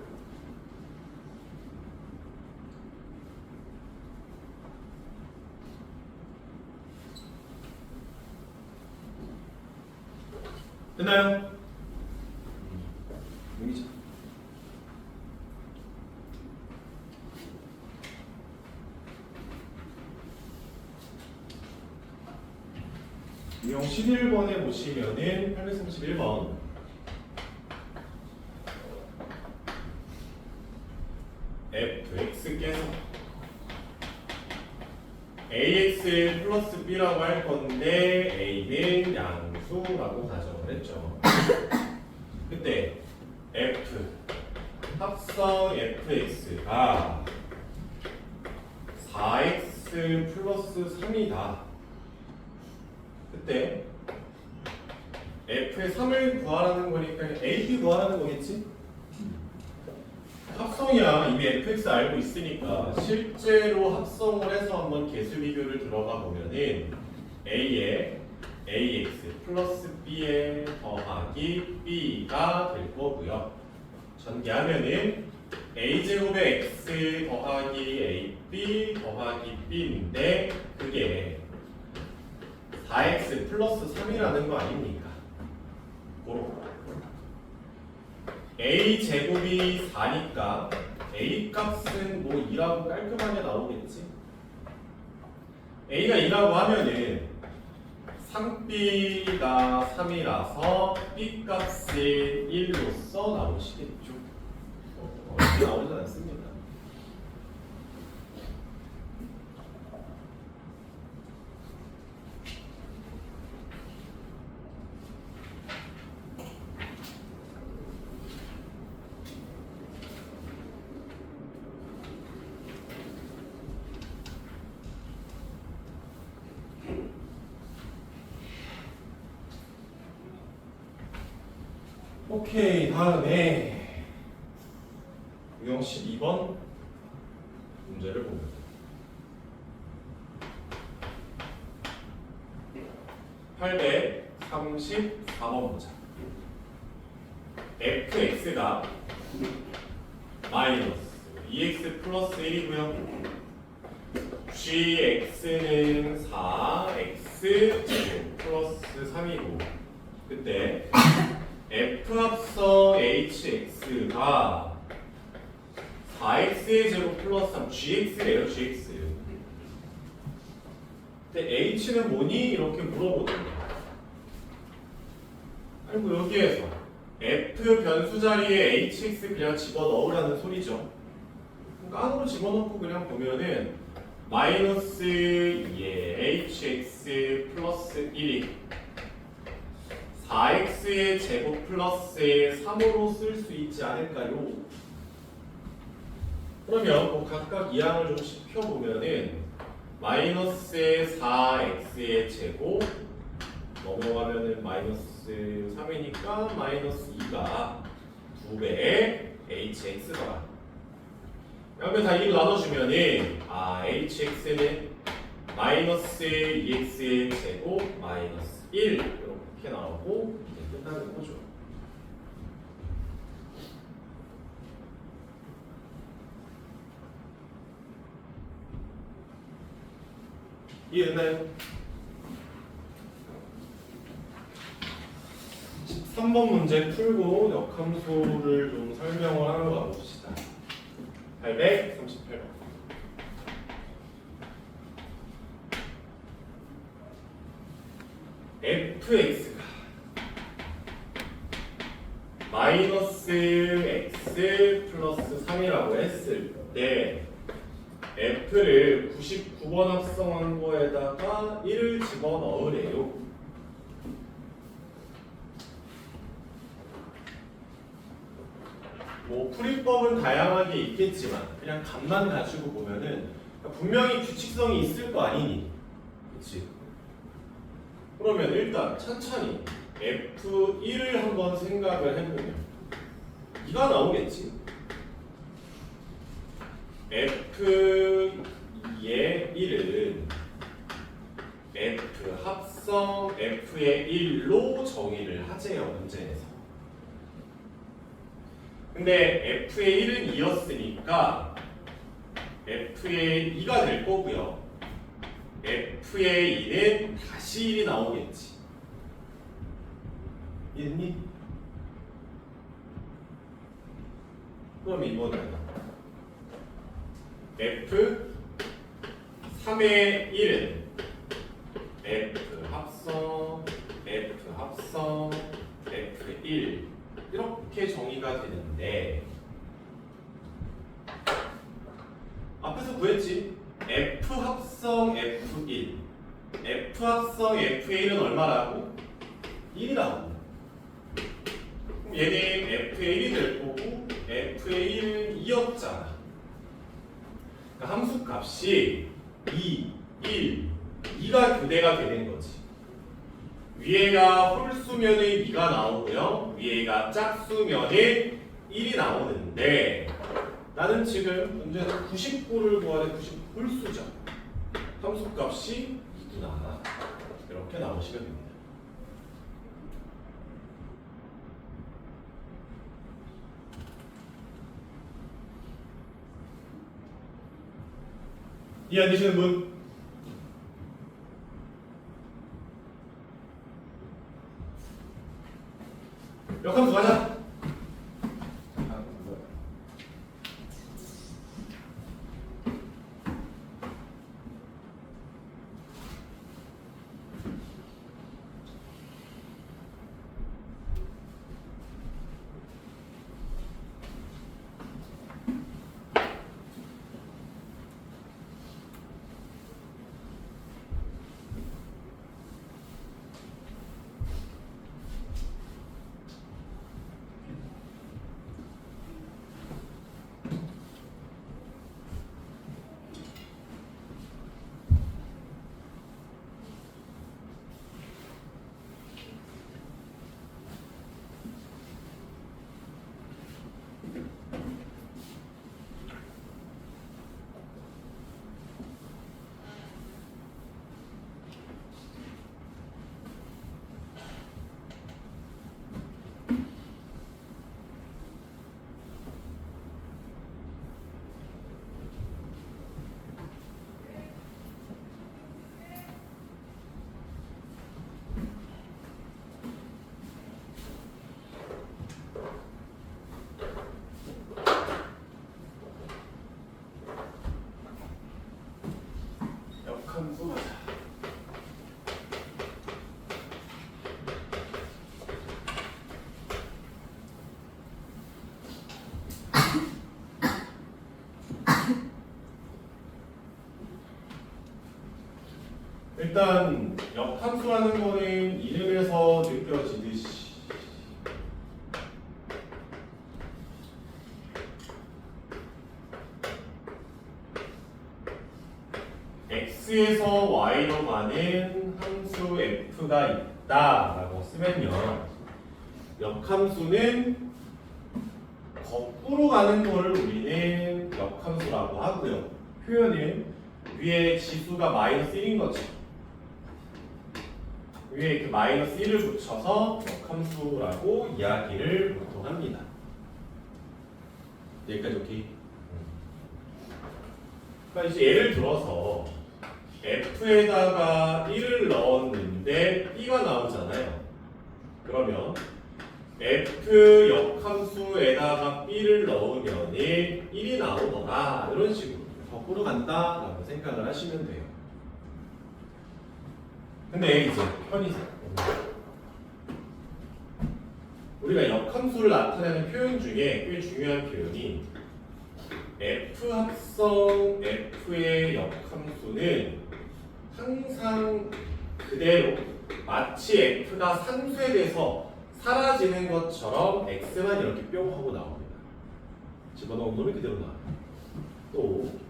됐나요? 여기죠. 유형 11번에 보시면은 831번 fx께서 ax 플러스 b라고 할 건데 a는 양수라고 가정을 했죠. 그때 f 합성 fx가 4x 플러스 3이다. 그때 f의 3을 구하라는 거니까 a 구하라는 거겠지? 합성이야. 이미 fx 알고 있으니까 실제로 합성을 해서 한번 개수 비교를 들어가 보면은 a에 ax 플러스 b에 더하기 b가 될 거고요. 전개하면은 a제곱의 x 더하기 ab 더하기 b인데 그게 4x 플러스 3이라는 거 아닙니까? 고로 a 제곱이 4니까 a 값은 뭐 2라고 깔끔하게 나오겠지. a가 2라고 하면은 상b가 3이라서 b 값은 1로서 나오시겠죠. 어렵게 나오진 않습니다. 오케이, 다음에 유형 12번 문제를 봅니다. (834번) 문제. fx가 마이너스 2x 플러스 1이고요. gx는 4x 제곱 플러스 3이고, 그때 f 합성 hx가 4x의 제곱 플러스 3 gx래요. gx. 근데 h는 뭐니? 이렇게 물어보던데. 아이고, 여기에서 f 변수 자리에 hx 그냥 집어넣으라는 소리죠. 깡으로 집어넣고 그냥 보면은 마이너스 2의 hx 플러스 1이 4x의 제곱 플러스 3으로 쓸 수 있지 않을까요? 그러면 뭐 각각 이항을 좀 펴보면은 마이너스 4x의 제곱 넘어가면은 마이너스 3이니까 마이너스 2가 2배의 hx더라. 그러면 다 2로 나눠주면은 hx는 마이너스 2x의 제곱 마이너스 1 이렇게 나오고 이제 끝나는 거죠. 이해됐나요? 13번 문제 풀고 역함수를 좀 설명을 하러 가봅시다. 838번. fx가 마이너스 x 플러스 3이라고 했을 때 f를 99번 합성한 거에다가 1을 집어넣으래요. 뭐 풀이법은 다양하게 있겠지만 그냥 값만 가지고 보면은 분명히 규칙성이 있을 거 아니니, 그렇지? 그러면 일단 천천히 f1을 한번 생각을 해보면 2가 나오겠지. f2의 1은 f 합성 f의 1로 정의를 하재요, 문제에서. 근데 f의 1은 2였으니까 f의 2가 될 거고요. f의 2는 다시 1이 나오겠지. 이해됐니? 그럼 이번엔 f 3의 1은 f 합성 f의 1 이렇게 정의가 되는데, 앞에서 구했지? f 합성 f1 f 합성 f1은 얼마라고? 1이라고. 그럼 얘는 f의 1이 될 거고 f의 1은 2였잖아. 그러니까 함수 값이 2, 1, 2가 교대가 되는 거지. 위에가 홀수면은 2가 나오고요. 위에가 짝수면은 1이 나오는데, 나는 지금 문제에서 99를 구하는 99 홀수죠. 함수값이 2구나. 이렇게 나오시면 됩니다. 이해 안 되시는 분? 역함수 가자. 일단 역함수라는 거는 이름에서 느껴지듯이 x에서 y로 가는 함수 f가 있다라고 쓰면요, 역함수는 거꾸로 가는 거를 우리는 역함수라고 하고요. 표현은 위에 지수가 마이너스 1인 거죠. 위에 그 마이너스 1을 붙여서 역함수라고 이야기를 보통 합니다. 여기까지 오케이? 그러니까 이제 예를 들어서 f에다가 1을 넣었는데 b가 나오잖아요. 그러면 f 역함수에다가 b를 넣으면 1이 나오더라, 이런 식으로 거꾸로 간다라고 생각을 하시면 돼요. 근데 이제 편의상 우리가 역함수를 나타내는 표현 중에 꽤 중요한 표현이 f 합성 f의 역함수는 항상 그대로 마치 f가 상쇄돼서 사라지는 것처럼 x만 이렇게 뿅 하고 나옵니다. 집어넣은 놈이 그대로 나와요. 또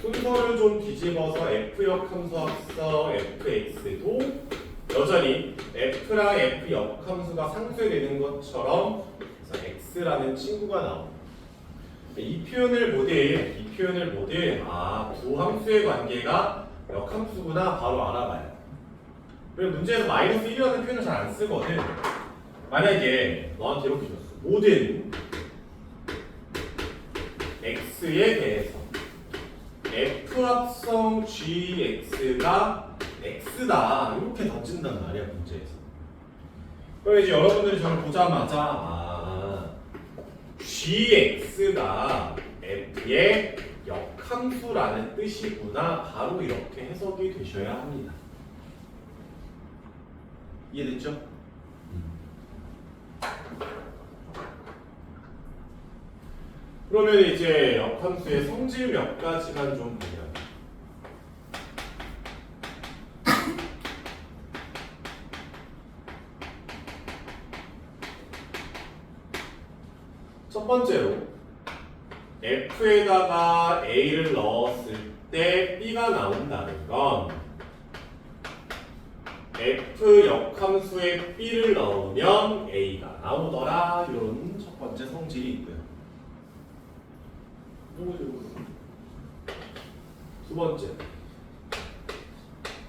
순서를 좀 뒤집어서 f 역함수 합성 fx도 여전히 f랑 f 역함수가 상쇄되는 것처럼 그래서 x라는 친구가 나옵니다. 이 표현을 보되 두 함수의 관계가 역함수구나 바로 알아봐요. 그리고 문제에서 마이너스 1이라는 표현을 잘 안 쓰거든. 만약에 너한테 이렇게 줬어. 모든 x에 대해서 f 합성 gx가 x다, 이렇게 던진단 말이야, 문제에서. 그럼 이제 여러분들이 저를 보자마자 gx가 f의 역함수라는 뜻이구나, 바로 이렇게 해석이 되셔야 합니다. 이해됐죠? 그러면 이제 역함수의 성질 몇 가지만 좀 보면, 첫 번째로 f에다가 a를 넣었을 때 b가 나온다는 건 f 역함수에 b를 넣으면 a가 나오더라, 이런 첫 번째 성질이 있고요. 두 번째,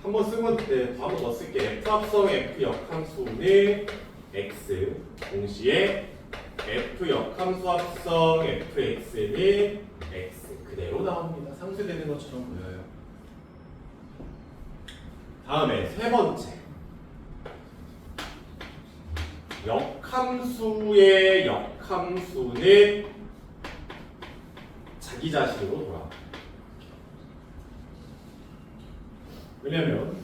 한번 쓰면 한번 더 쓸게. f 합성 f 역함수는 x, 동시에 f 역함수 합성 fx는 x, 그대로 나옵니다. 상쇄되는 것처럼 보여요. 다음에 세 번째, 역함수의 역함수는 자기 자신으로 돌아옵니다. 왜냐면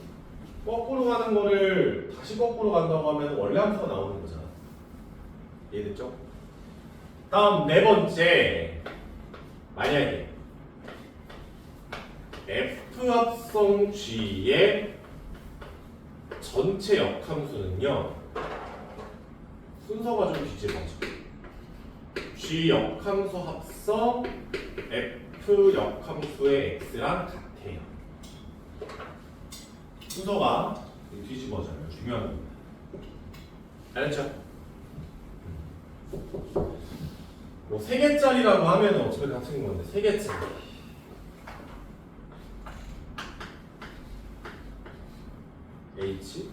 거꾸로 가는 거를 다시 거꾸로 간다고 하면 원래 함수가 나오는 거잖아. 이해됐죠? 다음 네 번째, 만약에 f 합성 g의 전체 역함수는요, 순서가 좀 뒤집어져. g 역함수 합성 f 역함수의 x랑 같아요. 순서가 뒤집어져요. 중요한 겁니다. 알았죠? 뭐 3개짜리라고 하면 어차피 같은 건데 3개짜리. h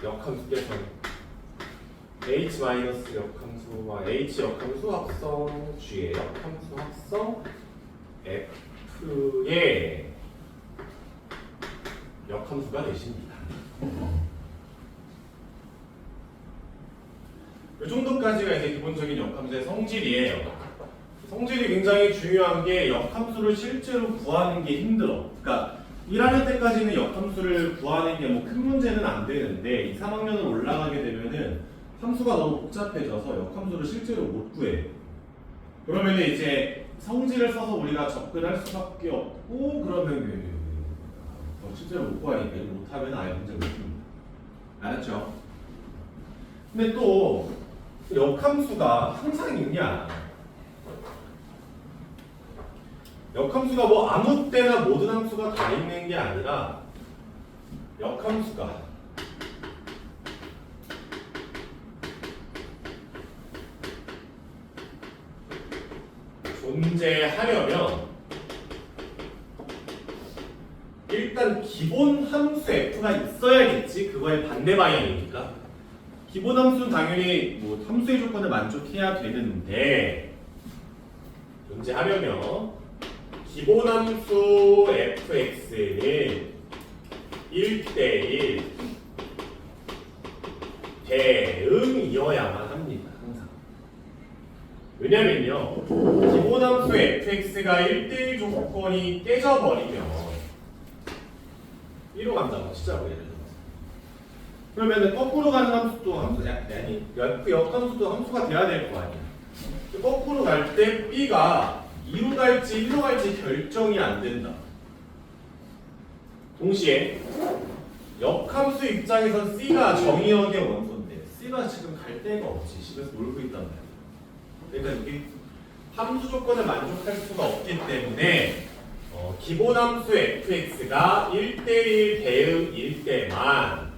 역함수 깨서 h 마이너스 역함수와 h 역함수 합성 g의 역함수 합성 f의 역함수가 되십니다. 이 정도까지가 이제 기본적인 역함수의 성질이에요. 성질이 굉장히 중요한 게 역함수를 실제로 구하는 게 힘들어. 그러니까 1학년 때까지는 역함수를 구하는 게 뭐 큰 문제는 안 되는데 2, 3학년을 올라가게 되면은 함수가 너무 복잡해져서 역함수를 실제로 못 구해요. 그러면 이제 성질을 써서 우리가 접근할 수밖에 없고 그러면 실제로 못 구하니까 이거 못하면 아예 문제가 없습니다. 알았죠? 근데 또 역함수가 항상 있냐? 역함수가 뭐 아무 때나 모든 함수가 다 있는 게 아니라 역함수가 존재하려면 일단 기본 함수 f가 있어야겠지. 그거의 반대 방향이니까. 기본 함수는 당연히 뭐 함수의 조건을 만족해야 되는데 존재하려면 기본 함수 fx는 1대1 대응이어야만 합니다. 항상. 왜냐면요, 기본 함수 fx가 1대1 조건이 깨져버리면 1로 간다고 하시자고, 예를 들어서. 그러면은 거꾸로 가는 함수도 아니 그 역함수도 함수가 돼야 될 거 아니야. 거꾸로 갈 때 b가 2로 갈지 1로 갈지 결정이 안 된다. 동시에 역함수 입장에선 c가 정의역의 원소인데 c가 지금 갈 데가 없지. 집에서 놀고 있단 말이야. 그러니까 이게 함수 조건을 만족할 수가 없기 때문에 기본 함수 fx가 1대1 대응일 때만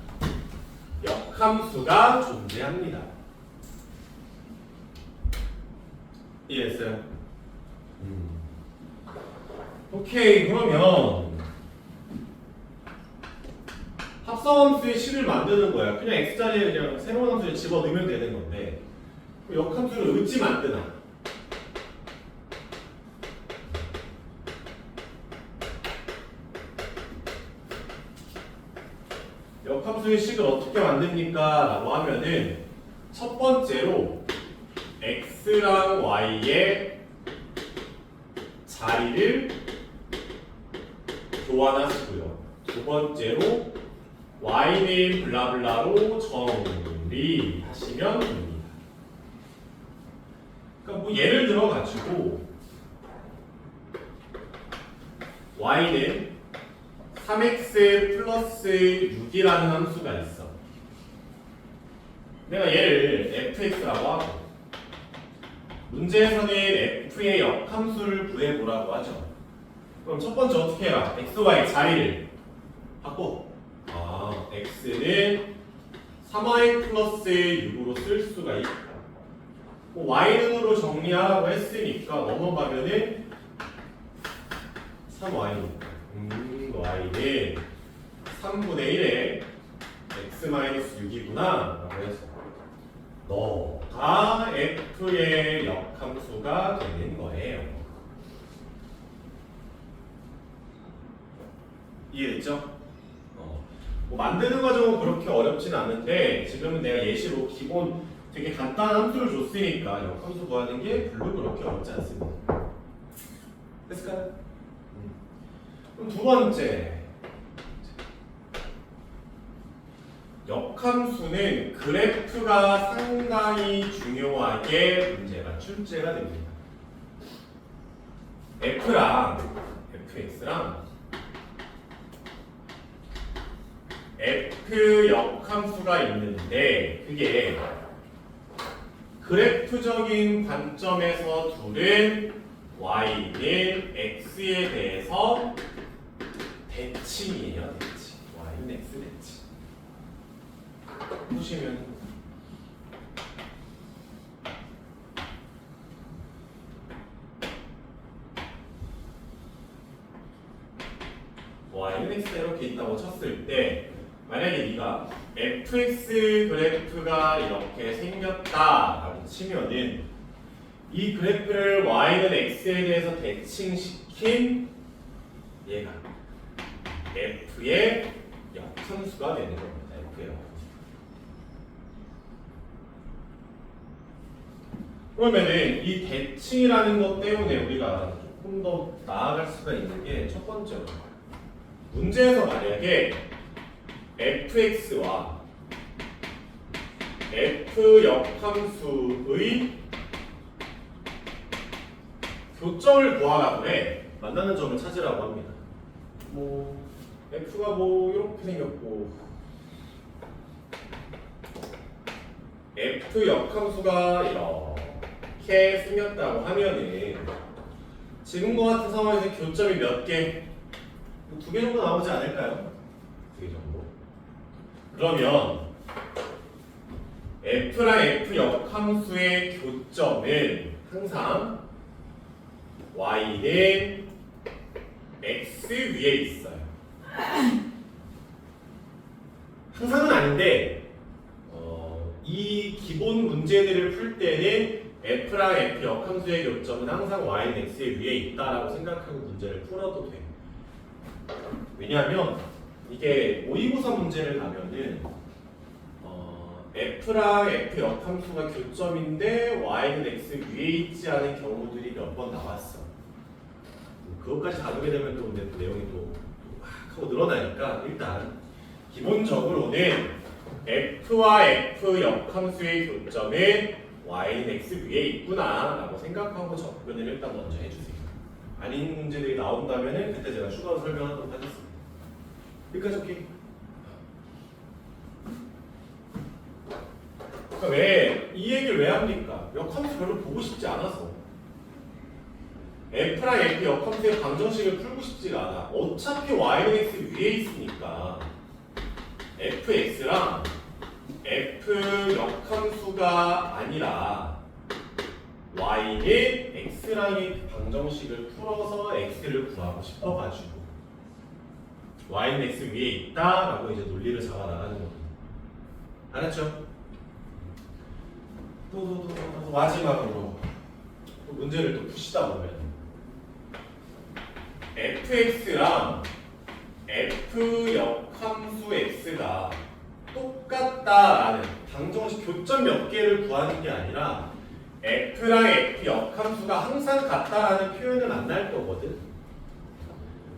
역함수가 존재합니다. 이해했어요? 오케이, 그러면 합성함수의 식을 만드는 거야. 그냥 x자리에 그냥 새로운 함수를 집어넣으면 되는 건데 역함수를 어찌 만드나? 역함수의 식을 어떻게 만듭니까? 라고 하면은 첫 번째로 x랑 y의 자리를 교환하시고요. 두 번째로 y는 블라블라로 정리하시면 됩니다. 그러니까 뭐 예를 들어 가지고 y는 3x 플러스 6이라는 함수가 있어. 내가 얘를 fx라고 하고 문제에서는 f의 역함수를 구해보라고 하죠. 그럼 첫 번째 어떻게 해라? x, y 자리를 바꿔. x는 3y 플러스 6으로 쓸 수가 있고 y는으로 정리하라고 했으니까 넘어가면은 3y니까 y는 3분의 1에 x-6이구나 라고 해서 너가 f의 역함수가 되는 거예요. 이해됐죠? 뭐 만드는 과정은 그렇게 어렵지는 않은데 지금은 내가 예시로 기본 되게 간단한 함수를 줬으니까 역함수 구하는 게 별로 그렇게 어렵지 않습니다. 됐을까요? 그럼 두 번째, 역함수는 그래프가 상당히 중요하게 문제가 출제가 됩니다. fx랑 f 역함수가 있는데 그게 그래프적인 관점에서 둘은 y는 x에 대해서 대칭이에요. 대칭. y는 x 대칭. 보시면 y는 x가 이렇게 있다고 쳤을 때 만약에 네가 fx 그래프가 이렇게 생겼다라고 치면은 이 그래프를 y는 x에 대해서 대칭시킨 얘가 f의 역함수가 되는 겁니다. f의 역함수. 그러면은 이 대칭이라는 것 때문에 우리가 조금 더 나아갈 수가 있는 게 첫 번째로 문제에서 만약에 fx와 f 역함수의 교점을 구하라고 해. 만나는 점을 찾으라고 합니다. 뭐 F가 뭐 이렇게 생겼고 F 역함수가 이렇게 생겼다고 하면은 지금과 같은 상황에서 교점이 몇 개? 2개 정도 나오지 않을까요? 2개 정도. 그러면 F랑 F 역함수의 교점은 항상 Y는 X 위에 있어요. 항상은 아닌데 이 기본 문제들을 풀 때는 F랑 F 역함수의 교점은 항상 Y는 X 위에 있다라고 생각하고 문제를 풀어도 돼. 왜냐하면 이게 모의고사 문제를 가면은 F랑 F 역함수가 교점인데 Y는 X 위에 있지 않은 경우들이 몇 번 나왔어. 그것까지 다루게 되면 또 근데 또 내용이 또 막 하고 늘어나니까 일단 기본적으로는 F와 F 역함수의 교점은 Y는 X 위에 있구나 라고 생각하고 접근을 일단 먼저 해주세요. 아닌 문제들이 나온다면 그때 제가 추가로 설명하도록 하겠습니다. 여기까지 오케이? 그러니까 왜 이 얘기를 왜 합니까? 역함수 별로 보고 싶지 않아서. F랑 F 역함수의 방정식을 풀고 싶지가 않아. 어차피 Y는 X 위에 있으니까 fx랑 F 역함수가 아니라 Y는 X랑의 방정식을 풀어서 X를 구하고 싶어가지고 Y는 X 위에 있다라고 이제 논리를 잡아 나가는 겁니다. 알았죠? 또 마지막으로 또 문제를 또 푸시다 보면 fx랑 f 역함수 x가 똑같다라는 방정식 교점 몇 개를 구하는 게 아니라 f랑 f 역함수가 항상 같다라는 표현은 안 날 거거든.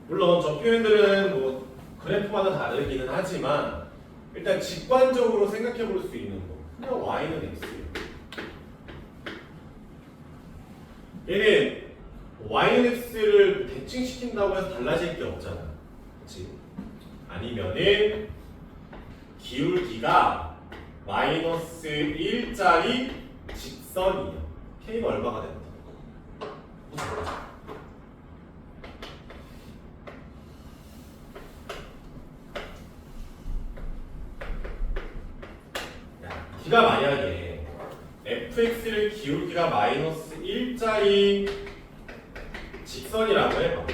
물론 저 표현들은 뭐 그래프마다 다르기는 하지만 일단 직관적으로 생각해 볼 수 있는 거 그냥 y는 x예요. 얘는 y는 x를 대칭시킨다고 해서 달라질 게 없잖아. 그치? 아니면은 기울기가 마이너스 1짜리 직선이에요. k가 얼마가 된다? 기가 만약에 fx를 기울기가 마이너스 1짜리 직선이라고 해봐.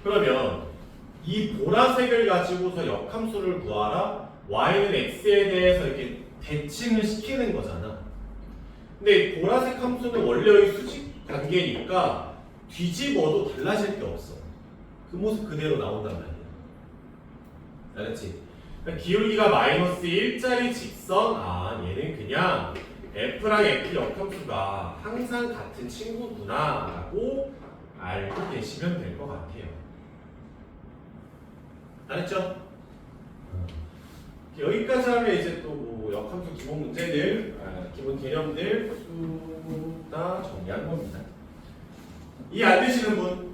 그러면 이 보라색을 가지고서 역함수를 구하라. y는 x에 대해서 이렇게 대칭을 시키는 거잖아. 근데 보라색 함수는 원래의 수직 관계니까 뒤집어도 달라질 게 없어. 그 모습 그대로 나온단 말이야. 알았지? 그러니까 기울기가 마이너스 1짜리 직선, 얘는 그냥 f랑 f 역함수가 항상 같은 친구구나 라고 알고 계시면 될 것 같아요. 알았죠? 여기까지 하면 이제 또 뭐 역함수 기본 문제들, 기본 개념들 쭉 다 정리한 겁니다. 이해 안 되시는 분?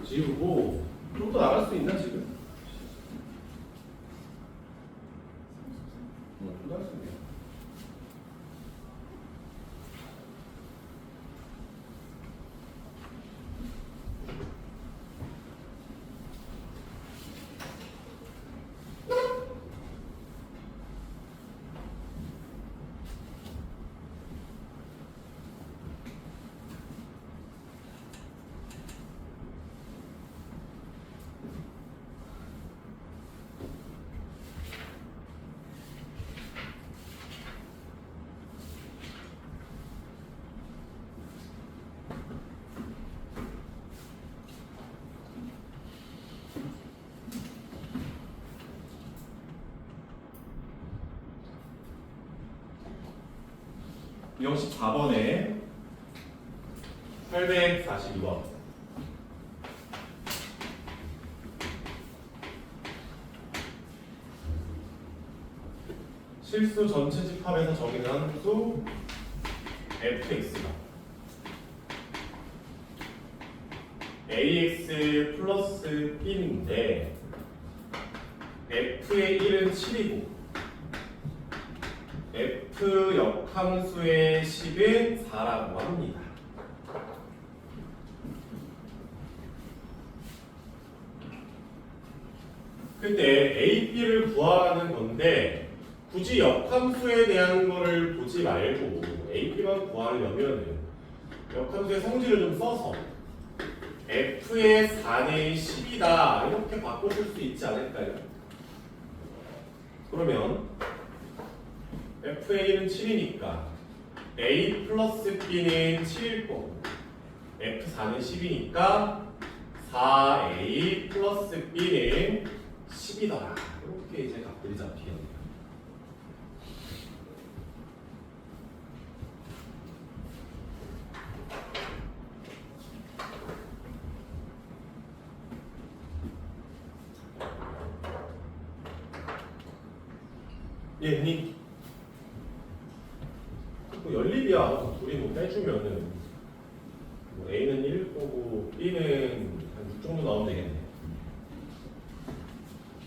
지우고 좀 더 나갈 수 있나 지금? 좀 나갈 수 있네요. 영식 4번에 842번. 실수 전체 집합에서 정의는 함수 fx가 ax 플러스 b인데 f의 1은 7이고 f 역함수의 10은 4라고 합니다. 그때 a, b를 구하라는 건데 굳이 역함수에 대한 거를 보지 말고 a, b만 구하려면 역함수의 성질을 좀 써서 f의 4는 10이다 이렇게 바꿔줄 수 있지 않을까요? 그러면 f의 1은 7이니까 a 플러스 b는 7일 거고 f4는 10이니까 4a 플러스 b는 10이더라 이렇게 이제 값들이 잡히겠네요. 예, 니 뭐 연립이야. 둘이 뭐 빼주면은 뭐 A는 1 거고 B는 한 6 정도 나오면 되겠네.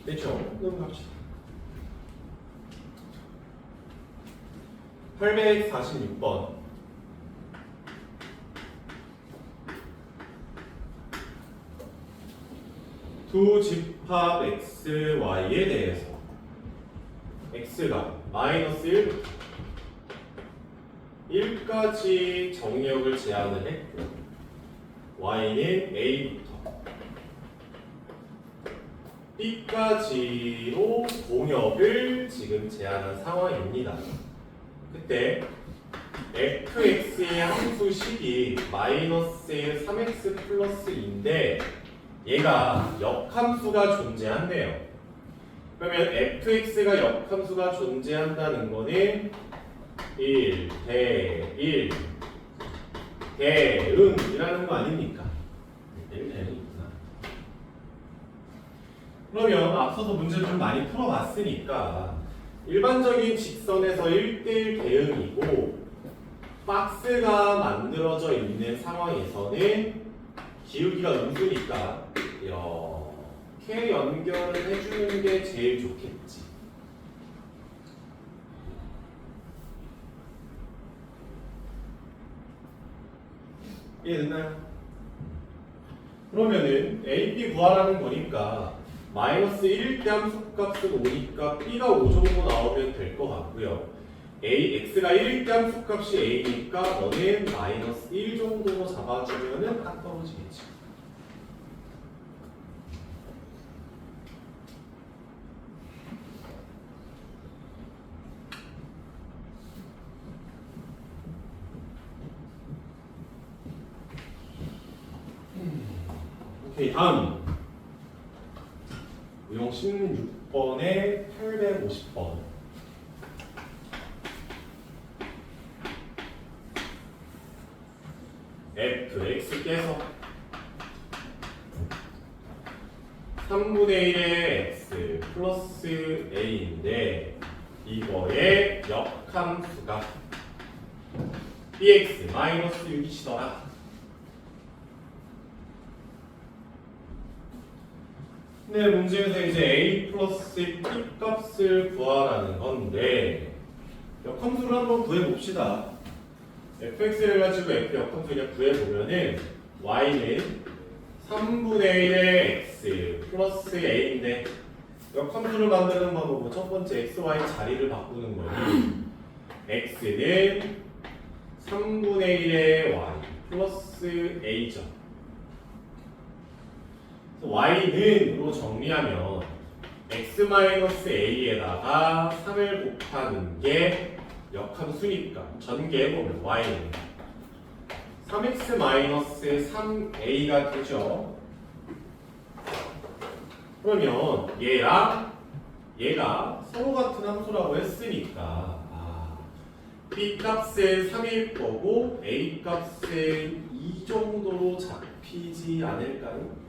됐죠? 그럼 갑시다. 846번. 두 집합 x, y에 대해서 x가 마이너스 1까지 정의역을 제한을 했고 y는 a부터 b까지로 공역을 지금 제한한 상황입니다. 그때 fx의 함수식이 마이너스 3x 플러스 2인데 얘가 역함수가 존재한대요. 그러면 fx가 역함수가 존재한다는 거는 1 대 1 대응이라는 거 아닙니까? 1 대응이구나. 그러면 앞서서 문제를 좀 많이 풀어봤으니까 일반적인 직선에서 1대1 대응이고 박스가 만들어져 있는 상황에서는 기울기가 음수니까 이렇게 연결을 해주는 게 제일 좋겠지. 이해됐나요? 그러면은 A, B 구하라는 거니까 마이너스 1일 때 함수값은 5니까 B가 5 정도 나오면 될 것 같고요. X가 1일 때 함수값이 A니까 너는 마이너스 1 정도로 잡아주면은 딱 떨어지겠지. 오케이, 다음 유형 16번에 850번. fx께서 3분의 1의 x 플러스 a인데 이거의 역함수가 bx 마이너스 6이시더라. 네, 문제에서 이제 a 플러스 b 값을 구하라는 건데 역함수를 한번 구해봅시다. fx를 가지고 f 역함수 그냥 구해보면은 y는 3분의 1의 x 플러스 a인데 역함수를 만드는 방법은 첫 번째 x, y 자리를 바꾸는 거니 x는 3분의 1의 y 플러스 a죠. y는으로 정리하면 x-a에다가 3을 곱하는 게 역함수니까 전개해보면 y는 3x-3a가 되죠. 그러면 얘랑 얘가 서로 같은 함수라고 했으니까 b 값은 3일 거고 a 값은 2 정도로 잡히지 않을까요?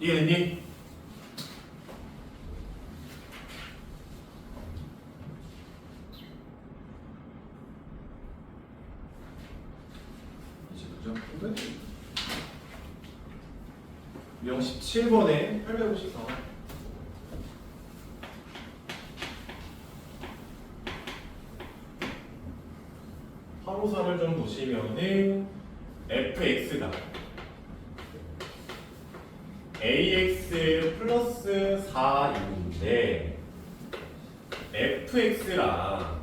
이해됐니? 이제 그죠? 명 17번에 854. 화로사를 좀 보시면은 fx가 ax 플러스 4인데 fx랑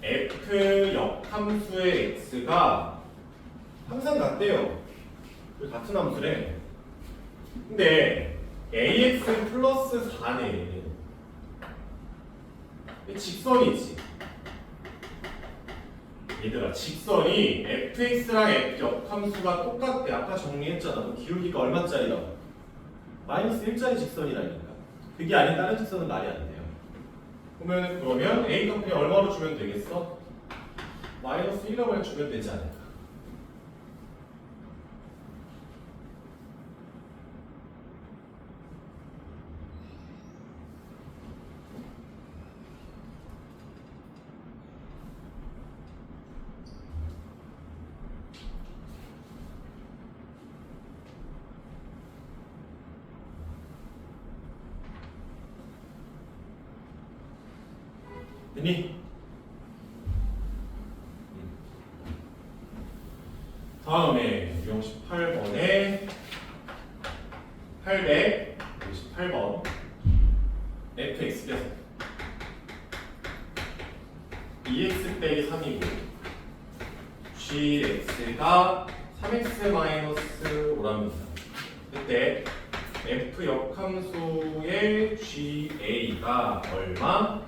f 역함수의 x가 항상 같대요. 같은 함수래. 근데 ax 플러스 4는 직선이지. 얘들아, 직선이 fx랑 f 역함수가 똑같대. 아까 정리했잖아. 기울기가 얼마짜리라고? 마이너스 1짜리 직선이라니까. 그게 아닌 다른 직선은 말이 안 돼요. 그러면 a 값이 얼마로 주면 되겠어? 마이너스 1라고 주면 되지 않을까? 됐니? 다음에 68번에 858번 fx에서 2x 빼기 3이고 gx가 3x 5랍니다. 그때 f 역함수의 ga가 얼마?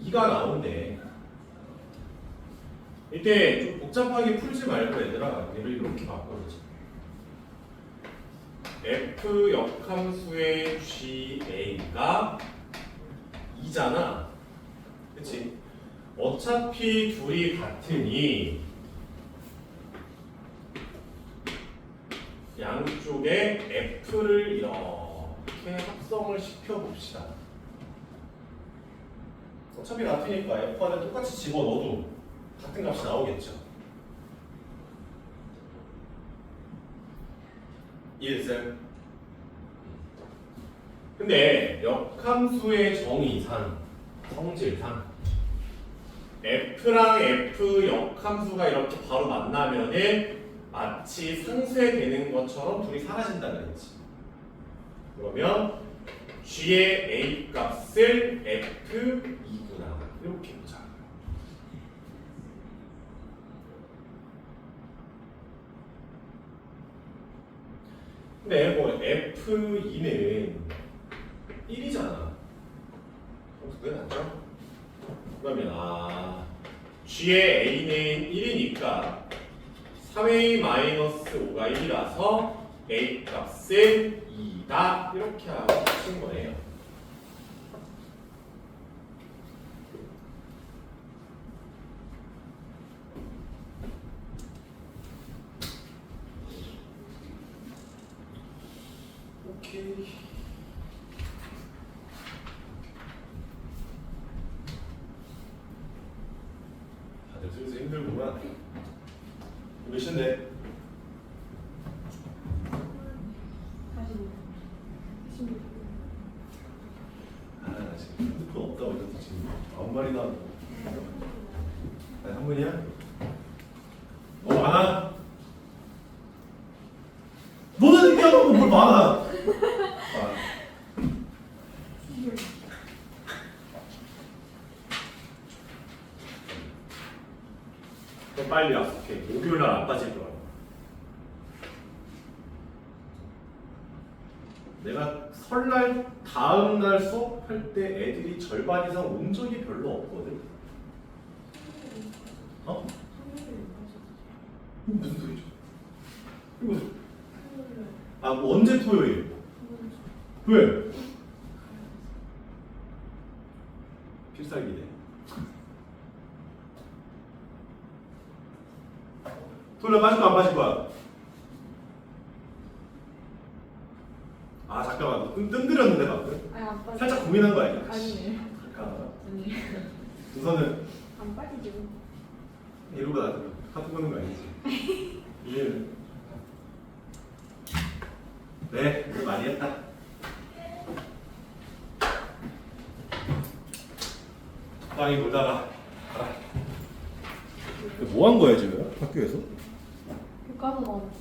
2가 나온대. 이때 좀 복잡하게 풀지 말고 얘들아, 얘를 이렇게 바꿔보자. f 역함수의 ga가 2잖아. 그치? 어차피 둘이 같으니 양쪽에 f를 이렇게 합성을 시켜봅시다. 어차피 같으니까 f 안에 똑같이 집어넣어도 같은 값이 나오겠죠. 이해됐어요? 근데 역함수의 정의상, 성질상 f랑 f 역함수가 이렇게 바로 만나면은 마치 상쇄되는 것처럼 둘이 사라진다 그랬지. 그러면 g의 a 값을 f2구나 이렇게 보자. 근데 뭐 f2는 1이잖아. 그럼 그게 낫죠? 그러면 g의 a는 1이니까 3a-5가 1이라서 a 값은 2다 이렇게 하고 친 거예요. 오케이. 다들 슬슬 힘들구만. 몇 시인데? 16. 나 지금 핸드폰 없다고 그래서 지금 아무 말이나 아니, 한 분이야? 많아? 너는 얘기하고 뭘 많아? 그럼 빨리 약속해. 목요일날 안 빠질 거야. 내가 설날 다음 날 수업할 때 애들이 절반 이상 온 적이 별로 없거든. 어? 이거 무슨 소리죠? 이거 뭐 언제 토요일? 왜? 필살기네. 토요일 빠질 거야 안 빠질 거야? 아 잠깐만 뜸들였는데 방금? 아니 안 빠져. 살짝 고민한 거 아니야? 아니네. 잠깐만 아니. 우선은 안 빠지죠. 이러고 나서 카톡 보는 거 아니지? 이제는 네 오늘 많이 했다 빵이 놀다가 뭐 한 거야 지금 학교에서? 교과서 나왔어.